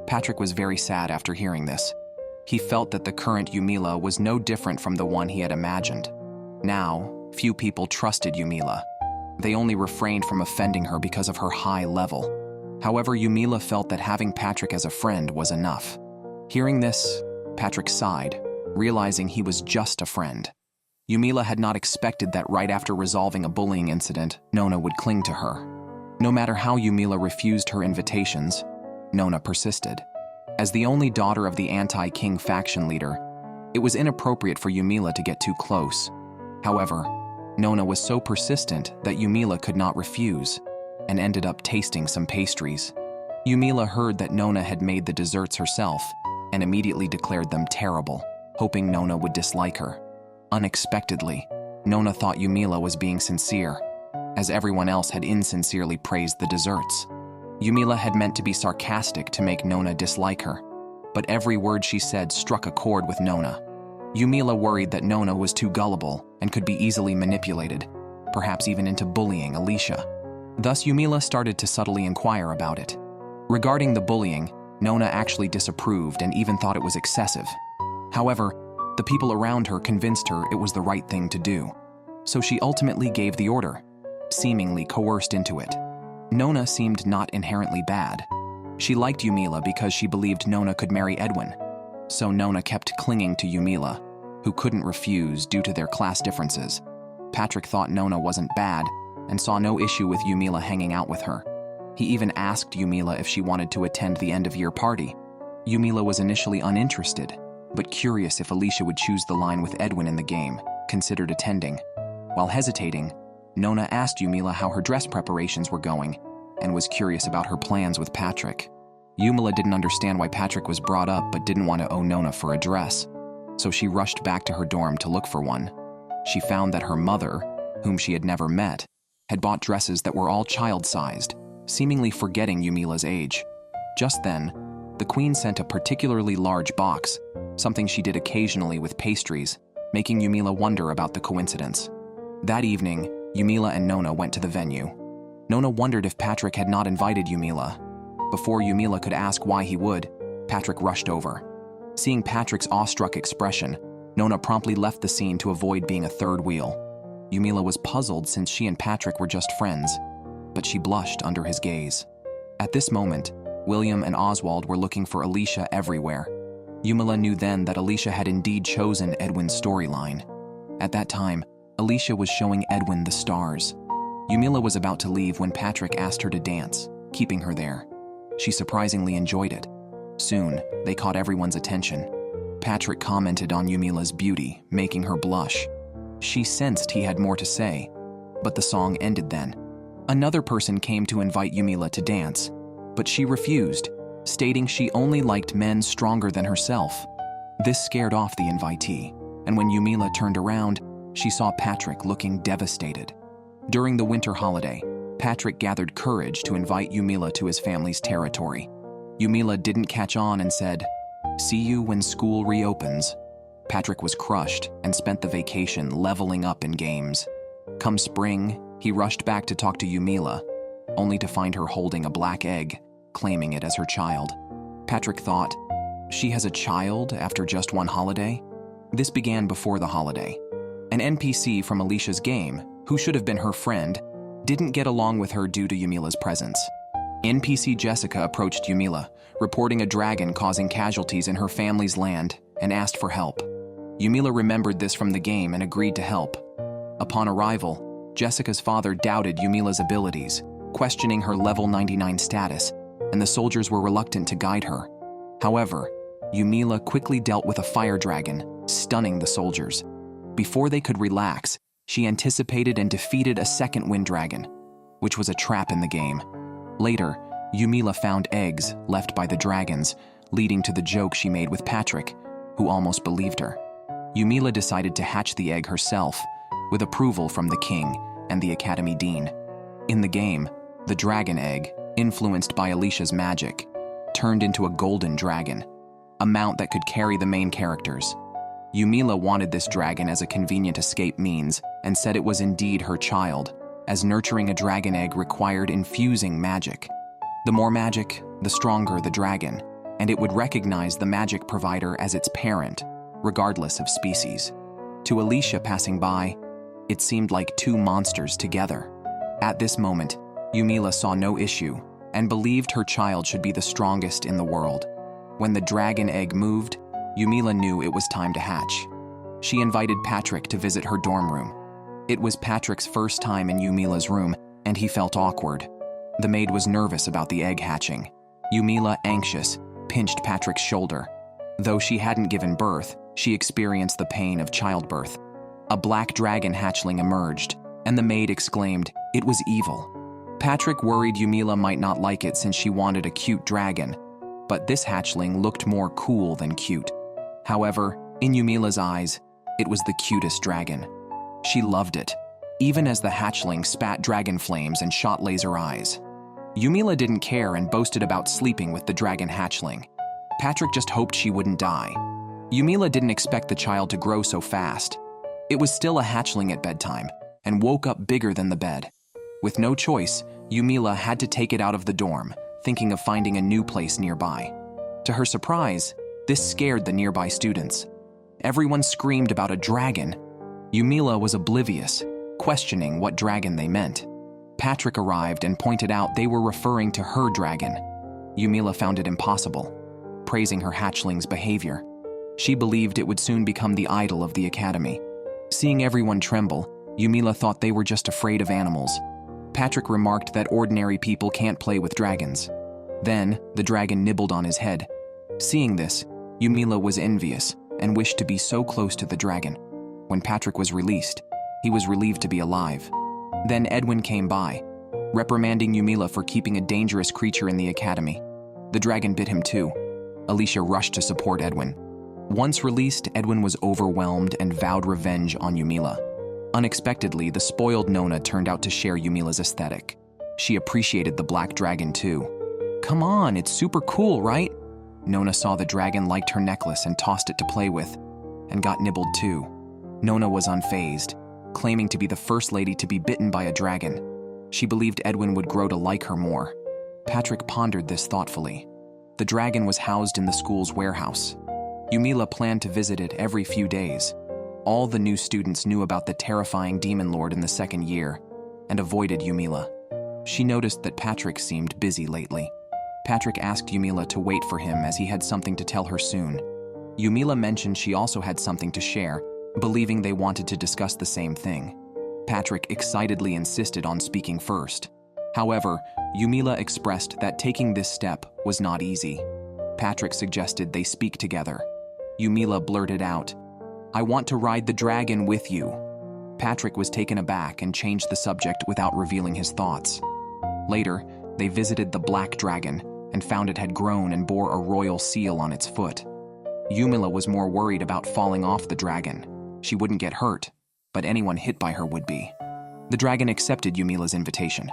Patrick was very sad after hearing this. He felt that the current Yumila was no different from the one he had imagined. Now, few people trusted Yumila. They only refrained from offending her because of her high level. However, Yumila felt that having Patrick as a friend was enough. Hearing this, Patrick sighed, realizing he was just a friend. Yumila had not expected that right after resolving a bullying incident, Nona would cling to her. No matter how Yumila refused her invitations, Nona persisted. As the only daughter of the anti-king faction leader, it was inappropriate for Yumila to get too close. However, Nona was so persistent that Yumila could not refuse, and ended up tasting some pastries. Yumila heard that Nona had made the desserts herself, and immediately declared them terrible, hoping Nona would dislike her. Unexpectedly, Nona thought Yumila was being sincere, as everyone else had insincerely praised the desserts. Yumila had meant to be sarcastic to make Nona dislike her, but every word she said struck a chord with Nona. Yumila worried that Nona was too gullible and could be easily manipulated, perhaps even into bullying Alicia. Thus, Yumila started to subtly inquire about it. Regarding the bullying, Nona actually disapproved and even thought it was excessive. However, the people around her convinced her it was the right thing to do, so she ultimately gave the order, seemingly coerced into it. Nona seemed not inherently bad. She liked Yumila because she believed Nona could marry Edwin, so Nona kept clinging to Yumila, who couldn't refuse due to their class differences. Patrick thought Nona wasn't bad and saw no issue with Yumila hanging out with her. He even asked Yumila if she wanted to attend the end-of-year party. Yumila was initially uninterested, but curious if Alicia would choose the line with Edwin in the game, considered attending. While hesitating, Nona asked Yumila how her dress preparations were going and was curious about her plans with Patrick. Yumila didn't understand why Patrick was brought up but didn't want to owe Nona for a dress, so she rushed back to her dorm to look for one. She found that her mother, whom she had never met, had bought dresses that were all child-sized, seemingly forgetting Yumila's age. Just then, the queen sent a particularly large box, something she did occasionally with pastries, making Yumila wonder about the coincidence. That evening, Yumila and Nona went to the venue. Nona wondered if Patrick had not invited Yumila. Before Yumila could ask why he would, Patrick rushed over. Seeing Patrick's awestruck expression, Nona promptly left the scene to avoid being a third wheel. Yumila was puzzled since she and Patrick were just friends, but she blushed under his gaze. At this moment, William and Oswald were looking for Alicia everywhere. Yumila knew then that Alicia had indeed chosen Edwin's storyline. At that time, Alicia was showing Edwin the stars. Yumila was about to leave when Patrick asked her to dance, keeping her there. She surprisingly enjoyed it. Soon, they caught everyone's attention. Patrick commented on Yumila's beauty, making her blush. She sensed he had more to say, but the song ended then. Another person came to invite Yumila to dance, but she refused, stating she only liked men stronger than herself. This scared off the invitee, and when Yumila turned around, she saw Patrick looking devastated. During the winter holiday, Patrick gathered courage to invite Yumila to his family's territory. Yumila didn't catch on and said, "See you when school reopens." Patrick was crushed and spent the vacation leveling up in games. Come spring, he rushed back to talk to Yumila, only to find her holding a black egg, claiming it as her child. Patrick thought, she has a child after just one holiday? This began before the holiday. An NPC from Alicia's game, who should have been her friend, didn't get along with her due to Yumila's presence. NPC Jessica approached Yumila, reporting a dragon causing casualties in her family's land, and asked for help. Yumila remembered this from the game and agreed to help. Upon arrival, Jessica's father doubted Yumila's abilities, questioning her level 99 status, and the soldiers were reluctant to guide her. However, Yumila quickly dealt with a fire dragon, stunning the soldiers. Before they could relax, she anticipated and defeated a second wind dragon, which was a trap in the game. Later, Yumila found eggs left by the dragons, leading to the joke she made with Patrick, who almost believed her. Yumila decided to hatch the egg herself, with approval from the king and the academy dean. In the game, the dragon egg, influenced by Alicia's magic, turned into a golden dragon, a mount that could carry the main characters. Yumila wanted this dragon as a convenient escape means and said it was indeed her child, as nurturing a dragon egg required infusing magic. The more magic, the stronger the dragon, and it would recognize the magic provider as its parent, regardless of species. To Alicia passing by, it seemed like two monsters together. At this moment, Yumila saw no issue and believed her child should be the strongest in the world. When the dragon egg moved, Yumila knew it was time to hatch. She invited Patrick to visit her dorm room. It was Patrick's first time in Yumila's room, and he felt awkward. The maid was nervous about the egg hatching. Yumila, anxious, pinched Patrick's shoulder. Though she hadn't given birth, she experienced the pain of childbirth. A black dragon hatchling emerged, and the maid exclaimed, "It was evil." Patrick worried Yumila might not like it since she wanted a cute dragon, but this hatchling looked more cool than cute. However, in Yumila's eyes, it was the cutest dragon. She loved it, even as the hatchling spat dragon flames and shot laser eyes. Yumila didn't care and boasted about sleeping with the dragon hatchling. Patrick just hoped she wouldn't die. Yumila didn't expect the child to grow so fast. It was still a hatchling at bedtime and woke up bigger than the bed. With no choice, Yumila had to take it out of the dorm, thinking of finding a new place nearby. To her surprise, this scared the nearby students. Everyone screamed about a dragon. Yumila was oblivious, questioning what dragon they meant. Patrick arrived and pointed out they were referring to her dragon. Yumila found it impossible, praising her hatchling's behavior. She believed it would soon become the idol of the academy. Seeing everyone tremble, Yumila thought they were just afraid of animals. Patrick remarked that ordinary people can't play with dragons. Then, the dragon nibbled on his head. Seeing this, Yumila was envious and wished to be so close to the dragon. When Patrick was released, he was relieved to be alive. Then Edwin came by, reprimanding Yumila for keeping a dangerous creature in the academy. The dragon bit him too. Alicia rushed to support Edwin. Once released, Edwin was overwhelmed and vowed revenge on Yumila. Unexpectedly, the spoiled Nona turned out to share Yumila's aesthetic. She appreciated the black dragon too. "Come on, it's super cool, right?" Nona saw the dragon liked her necklace and tossed it to play with, and got nibbled too. Nona was unfazed, claiming to be the first lady to be bitten by a dragon. She believed Edwin would grow to like her more. Patrick pondered this thoughtfully. The dragon was housed in the school's warehouse. Yumila planned to visit it every few days. All the new students knew about the terrifying demon lord in the second year and avoided Yumila. She noticed that Patrick seemed busy lately. Patrick asked Yumila to wait for him as he had something to tell her soon. Yumila mentioned she also had something to share, believing they wanted to discuss the same thing. Patrick excitedly insisted on speaking first. However, Yumila expressed that taking this step was not easy. Patrick suggested they speak together. Yumila blurted out, "I want to ride the dragon with you." Patrick was taken aback and changed the subject without revealing his thoughts. Later, they visited the black dragon and found it had grown and bore a royal seal on its foot. Yumila was more worried about falling off the dragon. She wouldn't get hurt, but anyone hit by her would be. The dragon accepted Yumila's invitation.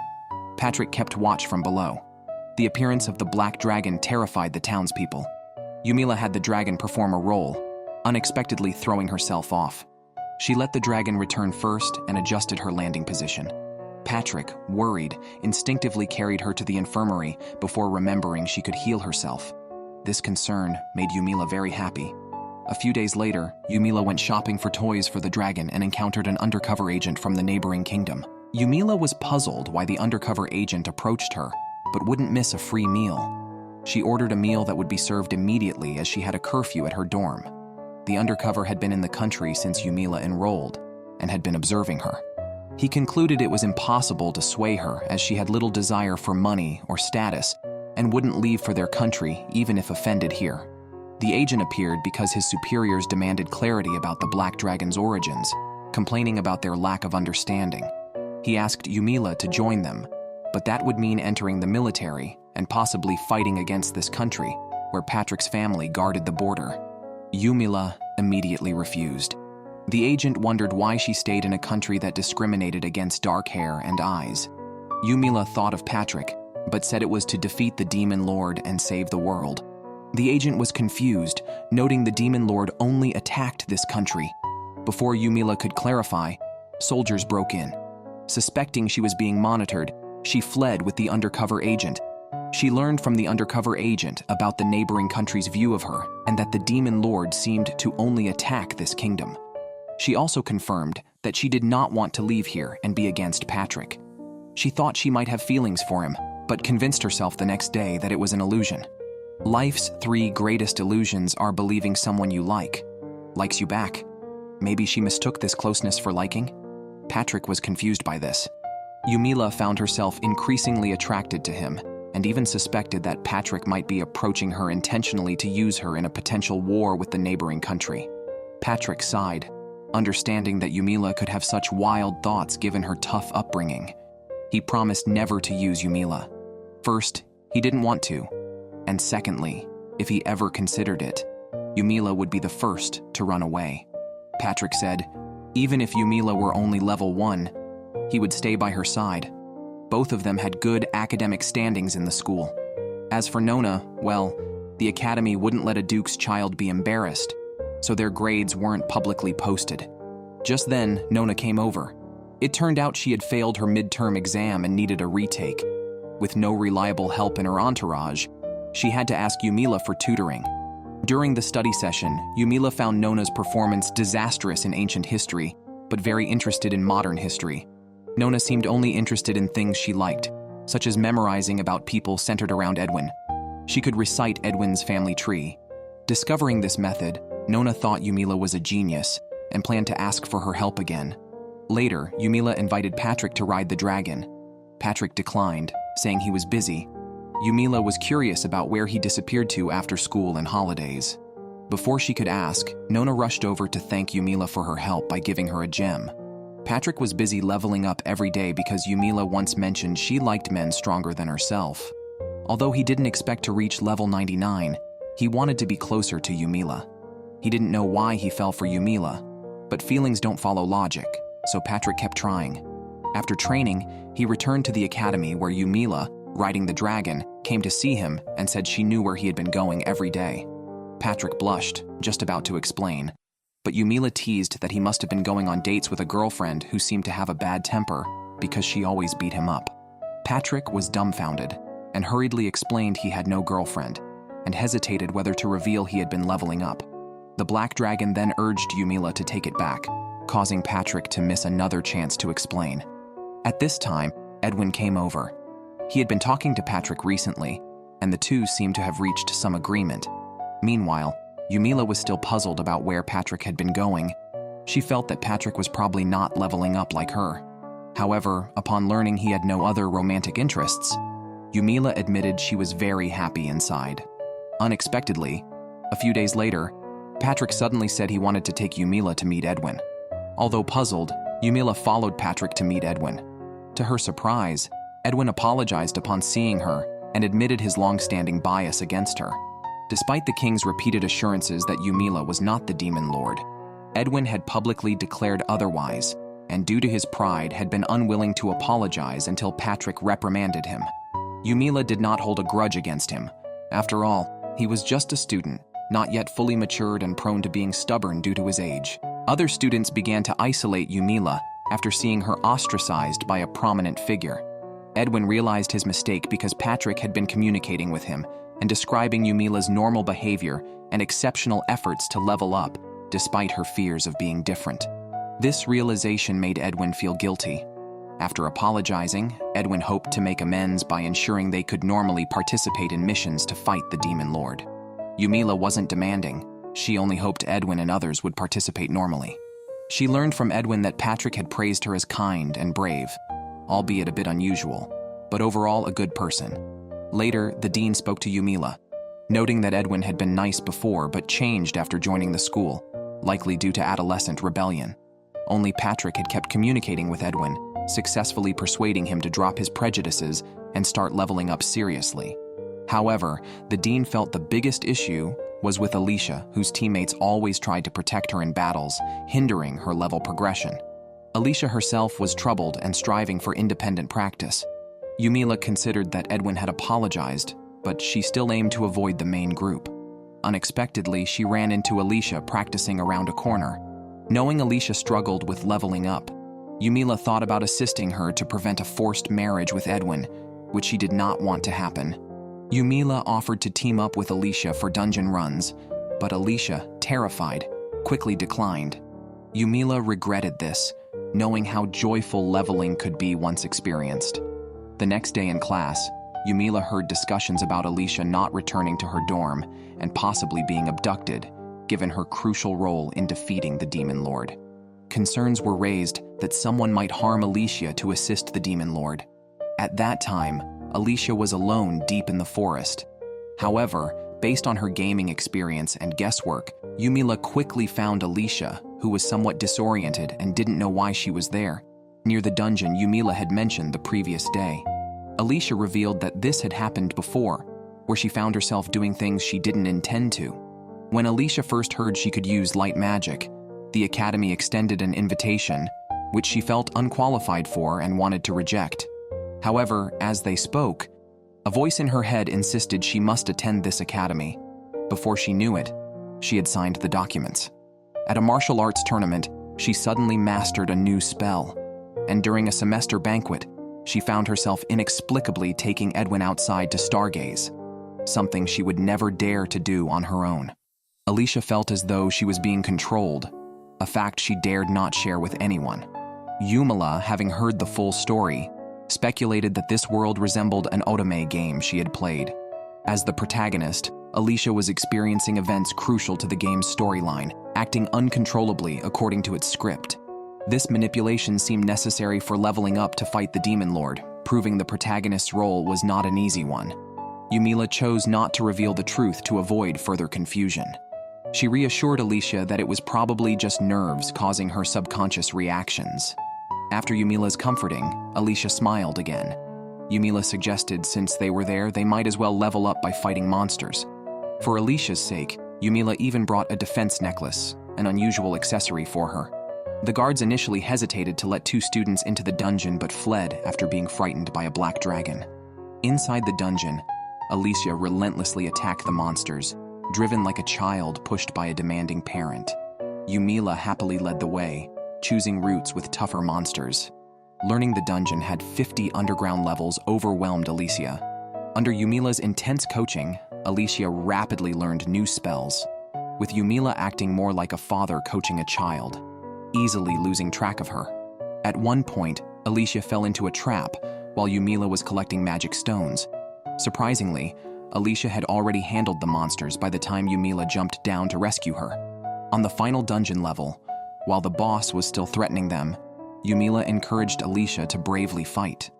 Patrick kept watch from below. The appearance of the black dragon terrified the townspeople. Yumila had the dragon perform a roll, unexpectedly throwing herself off. She let the dragon return first and adjusted her landing position. Patrick, worried, instinctively carried her to the infirmary before remembering she could heal herself. This concern made Yumila very happy. A few days later, Yumila went shopping for toys for the dragon and encountered an undercover agent from the neighboring kingdom. Yumila was puzzled why the undercover agent approached her, but wouldn't miss a free meal. She ordered a meal that would be served immediately as she had a curfew at her dorm. The undercover had been in the country since Yumila enrolled and had been observing her. He concluded it was impossible to sway her as she had little desire for money or status and wouldn't leave for their country even if offended here. The agent appeared because his superiors demanded clarity about the Black Dragon's origins, complaining about their lack of understanding. He asked Yumila to join them, but that would mean entering the military and possibly fighting against this country, where Patrick's family guarded the border. Yumila immediately refused. The agent wondered why she stayed in a country that discriminated against dark hair and eyes. Yumila thought of Patrick, but said it was to defeat the Demon Lord and save the world. The agent was confused, noting the Demon Lord only attacked this country. Before Yumila could clarify, soldiers broke in. Suspecting she was being monitored, she fled with the undercover agent. She learned from the undercover agent about the neighboring country's view of her and that the Demon Lord seemed to only attack this kingdom. She also confirmed that she did not want to leave here and be against Patrick. She thought she might have feelings for him, but convinced herself the next day that it was an illusion. Life's 3 greatest illusions are believing someone you likes you back. Maybe she mistook this closeness for liking? Patrick was confused by this. Yumila found herself increasingly attracted to him, and even suspected that Patrick might be approaching her intentionally to use her in a potential war with the neighboring country. Patrick sighed, understanding that Yumila could have such wild thoughts given her tough upbringing. He promised never to use Yumila. First, he didn't want to, and secondly, if he ever considered it, Yumila would be the first to run away. Patrick said, even if Yumila were only level 1, he would stay by her side. Both of them had good academic standings in the school. As for Nona, well, the academy wouldn't let a duke's child be embarrassed, so their grades weren't publicly posted. Just then, Nona came over. It turned out she had failed her midterm exam and needed a retake. With no reliable help in her entourage, she had to ask Yumila for tutoring. During the study session, Yumila found Nona's performance disastrous in ancient history, but very interested in modern history. Nona seemed only interested in things she liked, such as memorizing about people centered around Edwin. She could recite Edwin's family tree. Discovering this method, Nona thought Yumila was a genius and planned to ask for her help again. Later, Yumila invited Patrick to ride the dragon. Patrick declined, saying he was busy. Yumila was curious about where he disappeared to after school and holidays. Before she could ask, Nona rushed over to thank Yumila for her help by giving her a gem. Patrick was busy leveling up every day because Yumila once mentioned she liked men stronger than herself. Although he didn't expect to reach level 99, he wanted to be closer to Yumila. He didn't know why he fell for Yumila, but feelings don't follow logic, so Patrick kept trying. After training, he returned to the academy where Yumila, riding the dragon, came to see him and said she knew where he had been going every day. Patrick blushed, just about to explain, but Yumila teased that he must have been going on dates with a girlfriend who seemed to have a bad temper because she always beat him up. Patrick was dumbfounded and hurriedly explained he had no girlfriend and hesitated whether to reveal he had been leveling up. The black dragon then urged Yumila to take it back, causing Patrick to miss another chance to explain. At this time, Edwin came over. He had been talking to Patrick recently, and the two seemed to have reached some agreement. Meanwhile, Yumila was still puzzled about where Patrick had been going. She felt that Patrick was probably not leveling up like her. However, upon learning he had no other romantic interests, Yumila admitted she was very happy inside. Unexpectedly, a few days later, Patrick suddenly said he wanted to take Yumila to meet Edwin. Although puzzled, Yumila followed Patrick to meet Edwin. To her surprise, Edwin apologized upon seeing her and admitted his long-standing bias against her. Despite the king's repeated assurances that Yumila was not the demon lord, Edwin had publicly declared otherwise, and due to his pride had been unwilling to apologize until Patrick reprimanded him. Yumila did not hold a grudge against him. After all, he was just a student, not yet fully matured and prone to being stubborn due to his age. Other students began to isolate Yumila after seeing her ostracized by a prominent figure. Edwin realized his mistake because Patrick had been communicating with him and describing Yumila's normal behavior and exceptional efforts to level up, despite her fears of being different. This realization made Edwin feel guilty. After apologizing, Edwin hoped to make amends by ensuring they could normally participate in missions to fight the demon lord. Yumila wasn't demanding. She only hoped Edwin and others would participate normally. She learned from Edwin that Patrick had praised her as kind and brave, albeit a bit unusual, but overall a good person. Later, the dean spoke to Yumila, noting that Edwin had been nice before but changed after joining the school, likely due to adolescent rebellion. Only Patrick had kept communicating with Edwin, successfully persuading him to drop his prejudices and start leveling up seriously. However, the dean felt the biggest issue was with Alicia, whose teammates always tried to protect her in battles, hindering her level progression. Alicia herself was troubled and striving for independent practice. Yumila considered that Edwin had apologized, but she still aimed to avoid the main group. Unexpectedly, she ran into Alicia practicing around a corner. Knowing Alicia struggled with leveling up, Yumila thought about assisting her to prevent a forced marriage with Edwin, which she did not want to happen. Yumila offered to team up with Alicia for dungeon runs, but Alicia, terrified, quickly declined. Yumila regretted this, knowing how joyful leveling could be once experienced. The next day in class, Yumila heard discussions about Alicia not returning to her dorm and possibly being abducted, given her crucial role in defeating the demon lord. Concerns were raised that someone might harm Alicia to assist the demon lord. At that time, Alicia was alone deep in the forest. However, based on her gaming experience and guesswork, Yumila quickly found Alicia, who was somewhat disoriented and didn't know why she was there, near the dungeon Yumila had mentioned the previous day. Alicia revealed that this had happened before, where she found herself doing things she didn't intend to. When Alicia first heard she could use light magic, the Academy extended an invitation, which she felt unqualified for and wanted to reject. However, as they spoke, a voice in her head insisted she must attend this academy. Before she knew it, she had signed the documents. At a martial arts tournament, she suddenly mastered a new spell, and during a semester banquet, she found herself inexplicably taking Edwin outside to stargaze, something she would never dare to do on her own. Alicia felt as though she was being controlled, a fact she dared not share with anyone. Yumila, having heard the full story, speculated that this world resembled an otome game she had played. As the protagonist, Alicia was experiencing events crucial to the game's storyline, acting uncontrollably according to its script. This manipulation seemed necessary for leveling up to fight the Demon Lord, proving the protagonist's role was not an easy one. Yumila chose not to reveal the truth to avoid further confusion. She reassured Alicia that it was probably just nerves causing her subconscious reactions. After Yumila's comforting, Alicia smiled again. Yumila suggested since they were there, they might as well level up by fighting monsters. For Alicia's sake, Yumila even brought a defense necklace, an unusual accessory for her. The guards initially hesitated to let 2 students into the dungeon but fled after being frightened by a black dragon. Inside the dungeon, Alicia relentlessly attacked the monsters, driven like a child pushed by a demanding parent. Yumila happily led the way, choosing routes with tougher monsters. Learning the dungeon had 50 underground levels overwhelmed Alicia. Under Yumila's intense coaching, Alicia rapidly learned new spells, with Yumila acting more like a father coaching a child, easily losing track of her. At one point, Alicia fell into a trap while Yumila was collecting magic stones. Surprisingly, Alicia had already handled the monsters by the time Yumila jumped down to rescue her. On the final dungeon level, while the boss was still threatening them, Yumila encouraged Alicia to bravely fight.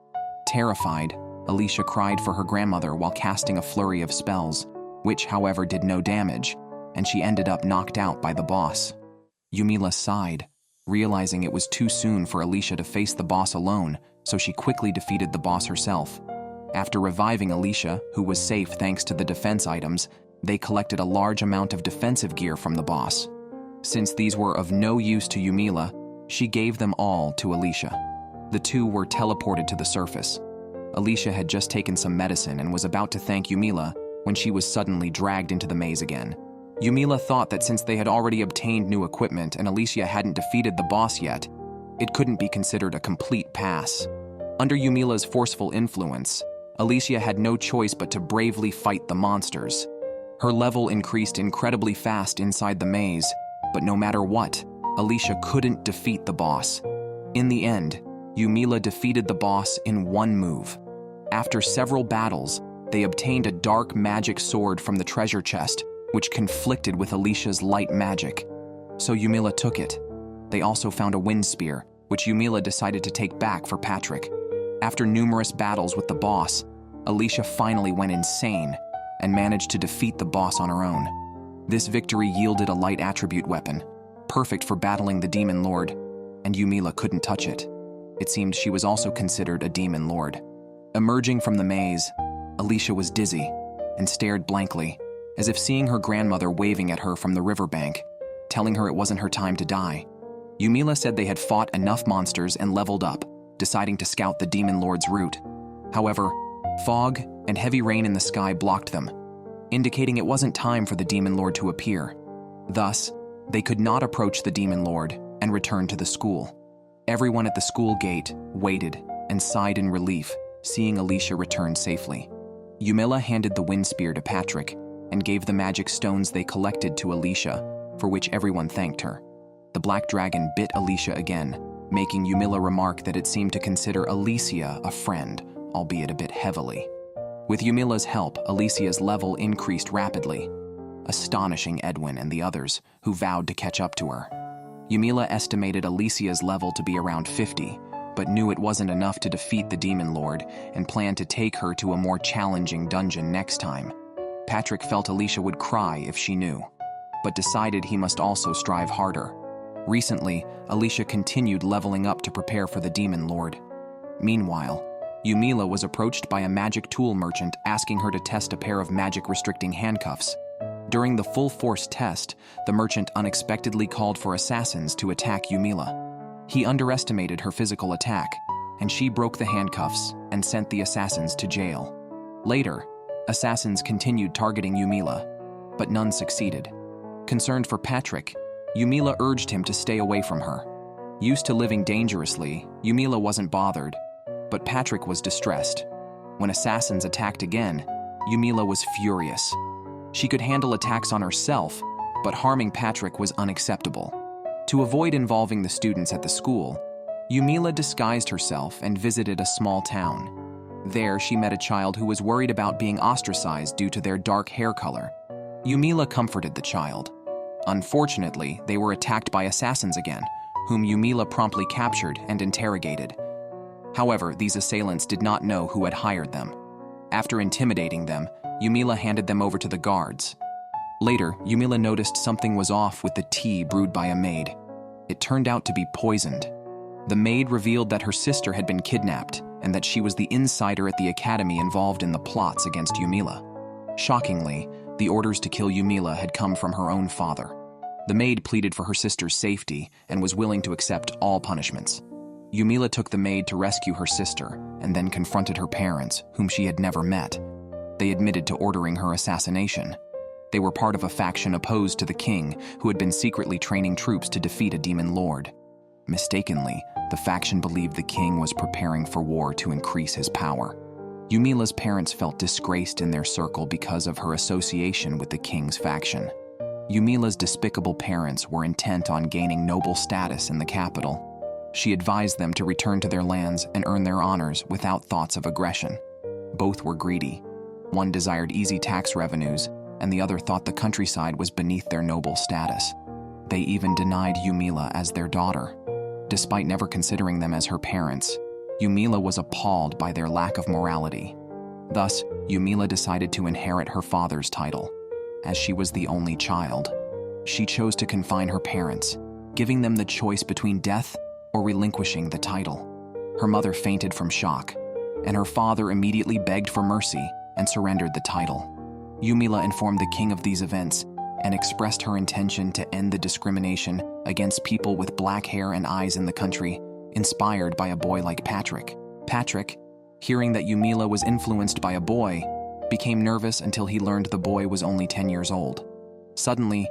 Terrified, Alicia cried for her grandmother while casting a flurry of spells, which, however, did no damage, and she ended up knocked out by the boss. Yumila sighed, realizing it was too soon for Alicia to face the boss alone, so she quickly defeated the boss herself. After reviving Alicia, who was safe thanks to the defense items, they collected a large amount of defensive gear from the boss. Since these were of no use to Yumila, she gave them all to Alicia. The 2 were teleported to the surface. Alicia had just taken some medicine and was about to thank Yumila when she was suddenly dragged into the maze again. Yumila thought that since they had already obtained new equipment and Alicia hadn't defeated the boss yet, it couldn't be considered a complete pass. Under Yumila's forceful influence, Alicia had no choice but to bravely fight the monsters. Her level increased incredibly fast inside the maze, but no matter what, Alicia couldn't defeat the boss. In the end, Yumila defeated the boss in one move. After several battles, they obtained a dark magic sword from the treasure chest, which conflicted with Alicia's light magic. So Yumila took it. They also found a wind spear, which Yumila decided to take back for Patrick. After numerous battles with the boss, Alicia finally went insane and managed to defeat the boss on her own. This victory yielded a light attribute weapon, perfect for battling the Demon Lord, and Yumila couldn't touch it. It seemed she was also considered a Demon Lord. Emerging from the maze, Alicia was dizzy and stared blankly, as if seeing her grandmother waving at her from the riverbank, telling her it wasn't her time to die. Yumila said they had fought enough monsters and leveled up, deciding to scout the Demon Lord's route. However, fog and heavy rain in the sky blocked them, indicating it wasn't time for the Demon Lord to appear. Thus, they could not approach the Demon Lord and return to the school. Everyone at the school gate waited and sighed in relief, seeing Alicia return safely. Yumila handed the wind spear to Patrick and gave the magic stones they collected to Alicia, for which everyone thanked her. The black dragon bit Alicia again, making Yumila remark that it seemed to consider Alicia a friend, albeit a bit heavily. With Yumila's help, Alicia's level increased rapidly, astonishing Edwin and the others, who vowed to catch up to her. Yumila estimated Alicia's level to be around 50, but knew it wasn't enough to defeat the Demon Lord and planned to take her to a more challenging dungeon next time. Patrick felt Alicia would cry if she knew, but decided he must also strive harder. Recently, Alicia continued leveling up to prepare for the Demon Lord. Meanwhile, Yumila was approached by a magic tool merchant asking her to test a pair of magic-restricting handcuffs. During the full-force test, the merchant unexpectedly called for assassins to attack Yumila. He underestimated her physical attack, and she broke the handcuffs and sent the assassins to jail. Later, assassins continued targeting Yumila, but none succeeded. Concerned for Patrick, Yumila urged him to stay away from her. Used to living dangerously, Yumila wasn't bothered, but Patrick was distressed. When assassins attacked again, Yumila was furious. She could handle attacks on herself, but harming Patrick was unacceptable. To avoid involving the students at the school, Yumila disguised herself and visited a small town. There, she met a child who was worried about being ostracized due to their dark hair color. Yumila comforted the child. Unfortunately, they were attacked by assassins again, whom Yumila promptly captured and interrogated. However, these assailants did not know who had hired them. After intimidating them, Yumila handed them over to the guards. Later, Yumila noticed something was off with the tea brewed by a maid. It turned out to be poisoned. The maid revealed that her sister had been kidnapped and that she was the insider at the academy involved in the plots against Yumila. Shockingly, the orders to kill Yumila had come from her own father. The maid pleaded for her sister's safety and was willing to accept all punishments. Yumila took the maid to rescue her sister and then confronted her parents, whom she had never met. They admitted to ordering her assassination. They were part of a faction opposed to the king, who had been secretly training troops to defeat a demon lord. Mistakenly, the faction believed the king was preparing for war to increase his power. Yumila's parents felt disgraced in their circle because of her association with the king's faction. Yumila's despicable parents were intent on gaining noble status in the capital. She advised them to return to their lands and earn their honors without thoughts of aggression. Both were greedy. One desired easy tax revenues, and the other thought the countryside was beneath their noble status. They even denied Yumila as their daughter. Despite never considering them as her parents, Yumila was appalled by their lack of morality. Thus, Yumila decided to inherit her father's title. As she was the only child, she chose to confine her parents, giving them the choice between death or relinquishing the title. Her mother fainted from shock, and her father immediately begged for mercy and surrendered the title. Yumila informed the king of these events and expressed her intention to end the discrimination against people with black hair and eyes in the country, inspired by a boy like Patrick. Patrick, hearing that Yumila was influenced by a boy, became nervous until he learned the boy was only 10 years old. Suddenly,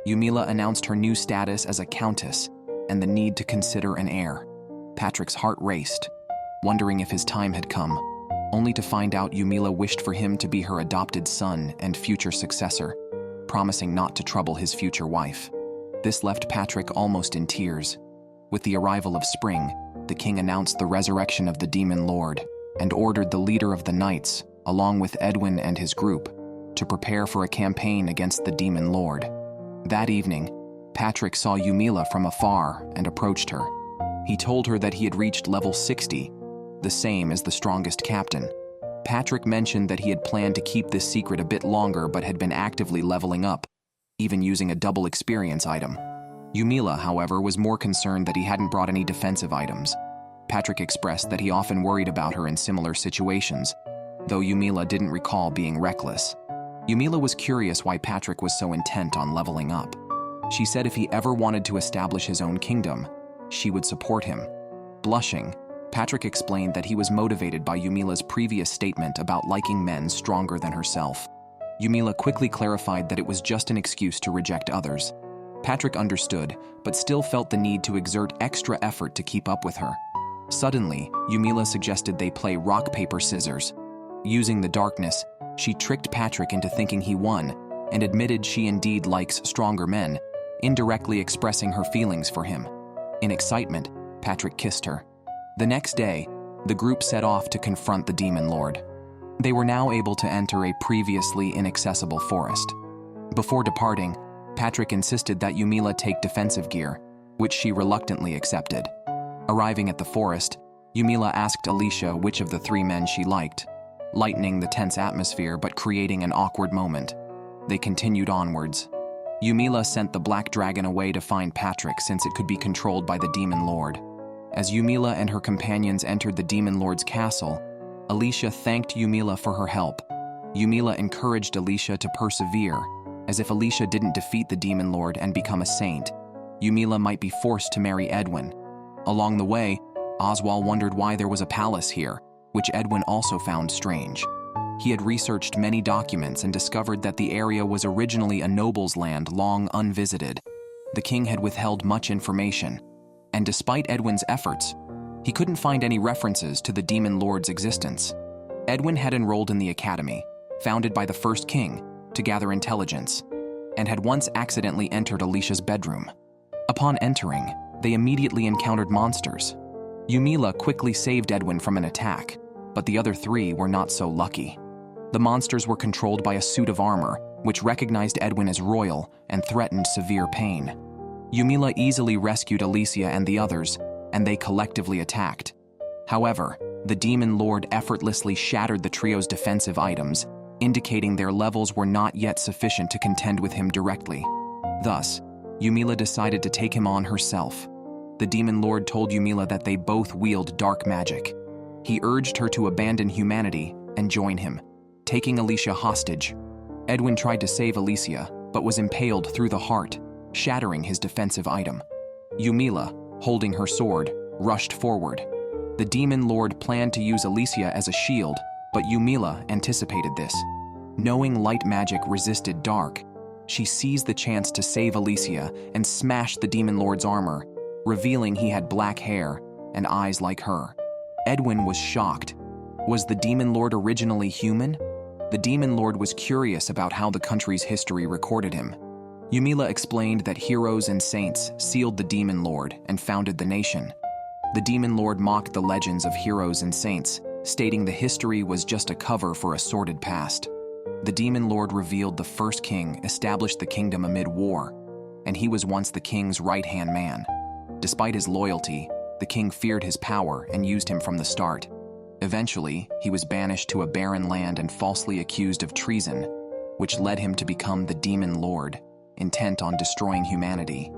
Yumila announced her new status as a countess and the need to consider an heir. Patrick's heart raced, wondering if his time had come, only to find out Yumila wished for him to be her adopted son and future successor, promising not to trouble his future wife. This left Patrick almost in tears. With the arrival of spring, the king announced the resurrection of the demon lord and ordered the leader of the knights, along with Edwin and his group, to prepare for a campaign against the demon lord. That evening, Patrick saw Yumila from afar and approached her. He told her that he had reached level 60, the same as the strongest captain. Patrick mentioned that he had planned to keep this secret a bit longer but had been actively leveling up, even using a double experience item. Yumila, however, was more concerned that he hadn't brought any defensive items. Patrick expressed that he often worried about her in similar situations, though Yumila didn't recall being reckless. Yumila was curious why Patrick was so intent on leveling up. She said if he ever wanted to establish his own kingdom, she would support him. Blushing, Patrick explained that he was motivated by Yumila's previous statement about liking men stronger than herself. Yumila quickly clarified that it was just an excuse to reject others. Patrick understood, but still felt the need to exert extra effort to keep up with her. Suddenly, Yumila suggested they play rock, paper, scissors. Using the darkness, she tricked Patrick into thinking he won and admitted she indeed likes stronger men, indirectly expressing her feelings for him. In excitement, Patrick kissed her. The next day, the group set off to confront the demon lord. They were now able to enter a previously inaccessible forest. Before departing, Patrick insisted that Yumila take defensive gear, which she reluctantly accepted. Arriving at the forest, Yumila asked Alicia which of the three men she liked, lightening the tense atmosphere but creating an awkward moment. They continued onwards. Yumila sent the black dragon away to find Patrick since it could be controlled by the demon lord. As Yumila and her companions entered the demon lord's castle, Alicia thanked Yumila for her help. Yumila encouraged Alicia to persevere, as if Alicia didn't defeat the demon lord and become a saint, Yumila might be forced to marry Edwin. Along the way, Oswald wondered why there was a palace here, which Edwin also found strange. He had researched many documents and discovered that the area was originally a noble's land long unvisited. The king had withheld much information. and despite Edwin's efforts, he couldn't find any references to the Demon Lord's existence. Edwin had enrolled in the academy, founded by the first king, to gather intelligence, and had once accidentally entered Alicia's bedroom. Upon entering, they immediately encountered monsters. Yumila quickly saved Edwin from an attack, but the other three were not so lucky. The monsters were controlled by a suit of armor, which recognized Edwin as royal and threatened severe pain. Yumila easily rescued Alicia and the others, and they collectively attacked. However, the Demon Lord effortlessly shattered the trio's defensive items, indicating their levels were not yet sufficient to contend with him directly. Thus, Yumila decided to take him on herself. The Demon Lord told Yumila that they both wield dark magic. He urged her to abandon humanity and join him, taking Alicia hostage. Edwin tried to save Alicia, but was impaled through the heart, shattering his defensive item. Yumila, holding her sword, rushed forward. The Demon Lord planned to use Alicia as a shield, but Yumila anticipated this. Knowing light magic resisted dark, she seized the chance to save Alicia and smashed the Demon Lord's armor, revealing he had black hair and eyes like her. Edwin was shocked. Was the Demon Lord originally human? The Demon Lord was curious about how the country's history recorded him. Yumila explained that heroes and saints sealed the Demon Lord and founded the nation. The Demon Lord mocked the legends of heroes and saints, stating the history was just a cover for a sordid past. The Demon Lord revealed the first king established the kingdom amid war, and he was once the king's right-hand man. Despite his loyalty, the king feared his power and used him from the start. Eventually, he was banished to a barren land and falsely accused of treason, which led him to become the Demon Lord, intent on destroying humanity.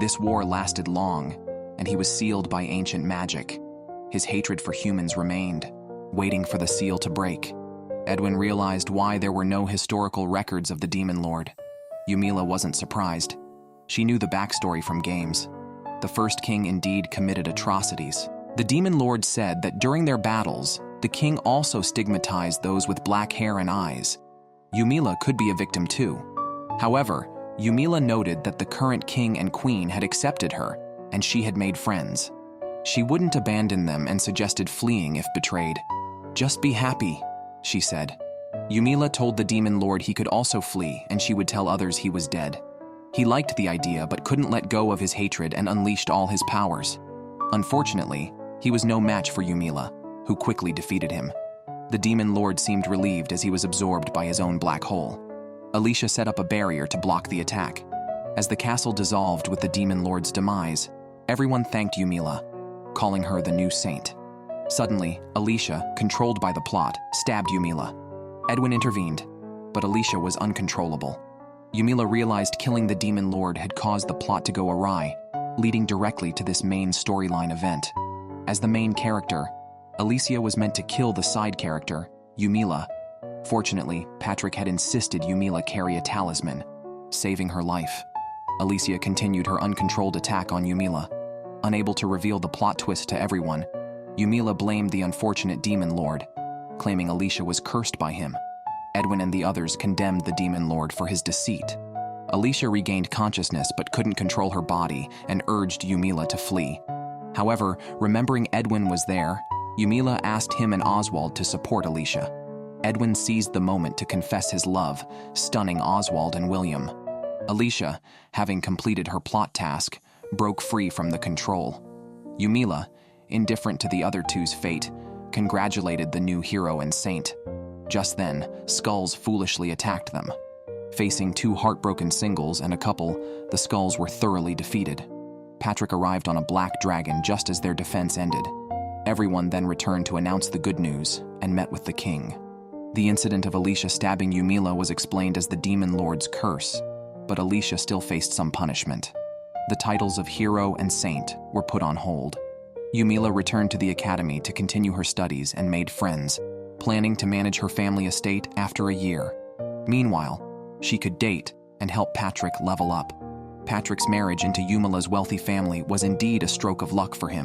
This war lasted long, and he was sealed by ancient magic. His hatred for humans remained, waiting for the seal to break. Edwin realized why there were no historical records of the Demon Lord. Yumila wasn't surprised. She knew the backstory from games. The first king indeed committed atrocities. The Demon Lord said that during their battles, the king also stigmatized those with black hair and eyes. Yumila could be a victim too. However, Yumila noted that the current king and queen had accepted her, and she had made friends. She wouldn't abandon them and suggested fleeing if betrayed. "Just be happy," she said. Yumila told the Demon Lord he could also flee and she would tell others he was dead. He liked the idea but couldn't let go of his hatred and unleashed all his powers. Unfortunately, he was no match for Yumila, who quickly defeated him. The Demon Lord seemed relieved as he was absorbed by his own black hole. Alicia set up a barrier to block the attack. As the castle dissolved with the Demon Lord's demise, everyone thanked Yumila, calling her the new saint. Suddenly, Alicia, controlled by the plot, stabbed Yumila. Edwin intervened, but Alicia was uncontrollable. Yumila realized killing the Demon Lord had caused the plot to go awry, leading directly to this main storyline event. As the main character, Alicia was meant to kill the side character, Yumila. Fortunately, Patrick had insisted Yumila carry a talisman, saving her life. Alicia continued her uncontrolled attack on Yumila. Unable to reveal the plot twist to everyone, Yumila blamed the unfortunate Demon Lord, claiming Alicia was cursed by him. Edwin and the others condemned the Demon Lord for his deceit. Alicia regained consciousness but couldn't control her body and urged Yumila to flee. However, remembering Edwin was there, Yumila asked him and Oswald to support Alicia. Edwin seized the moment to confess his love, stunning Oswald and William. Alicia, having completed her plot task, broke free from the control. Yumila, indifferent to the other two's fate, congratulated the new hero and saint. Just then, Skulls foolishly attacked them. Facing two heartbroken singles and a couple, the Skulls were thoroughly defeated. Patrick arrived on a black dragon just as their defense ended. Everyone then returned to announce the good news and met with the king. The incident of Alicia stabbing Yumila was explained as the Demon Lord's curse, but Alicia still faced some punishment. The titles of hero and saint were put on hold. Yumila returned to the academy to continue her studies and made friends, planning to manage her family estate after a year. Meanwhile, she could date and help Patrick level up. Patrick's marriage into Yumila's wealthy family was indeed a stroke of luck for him.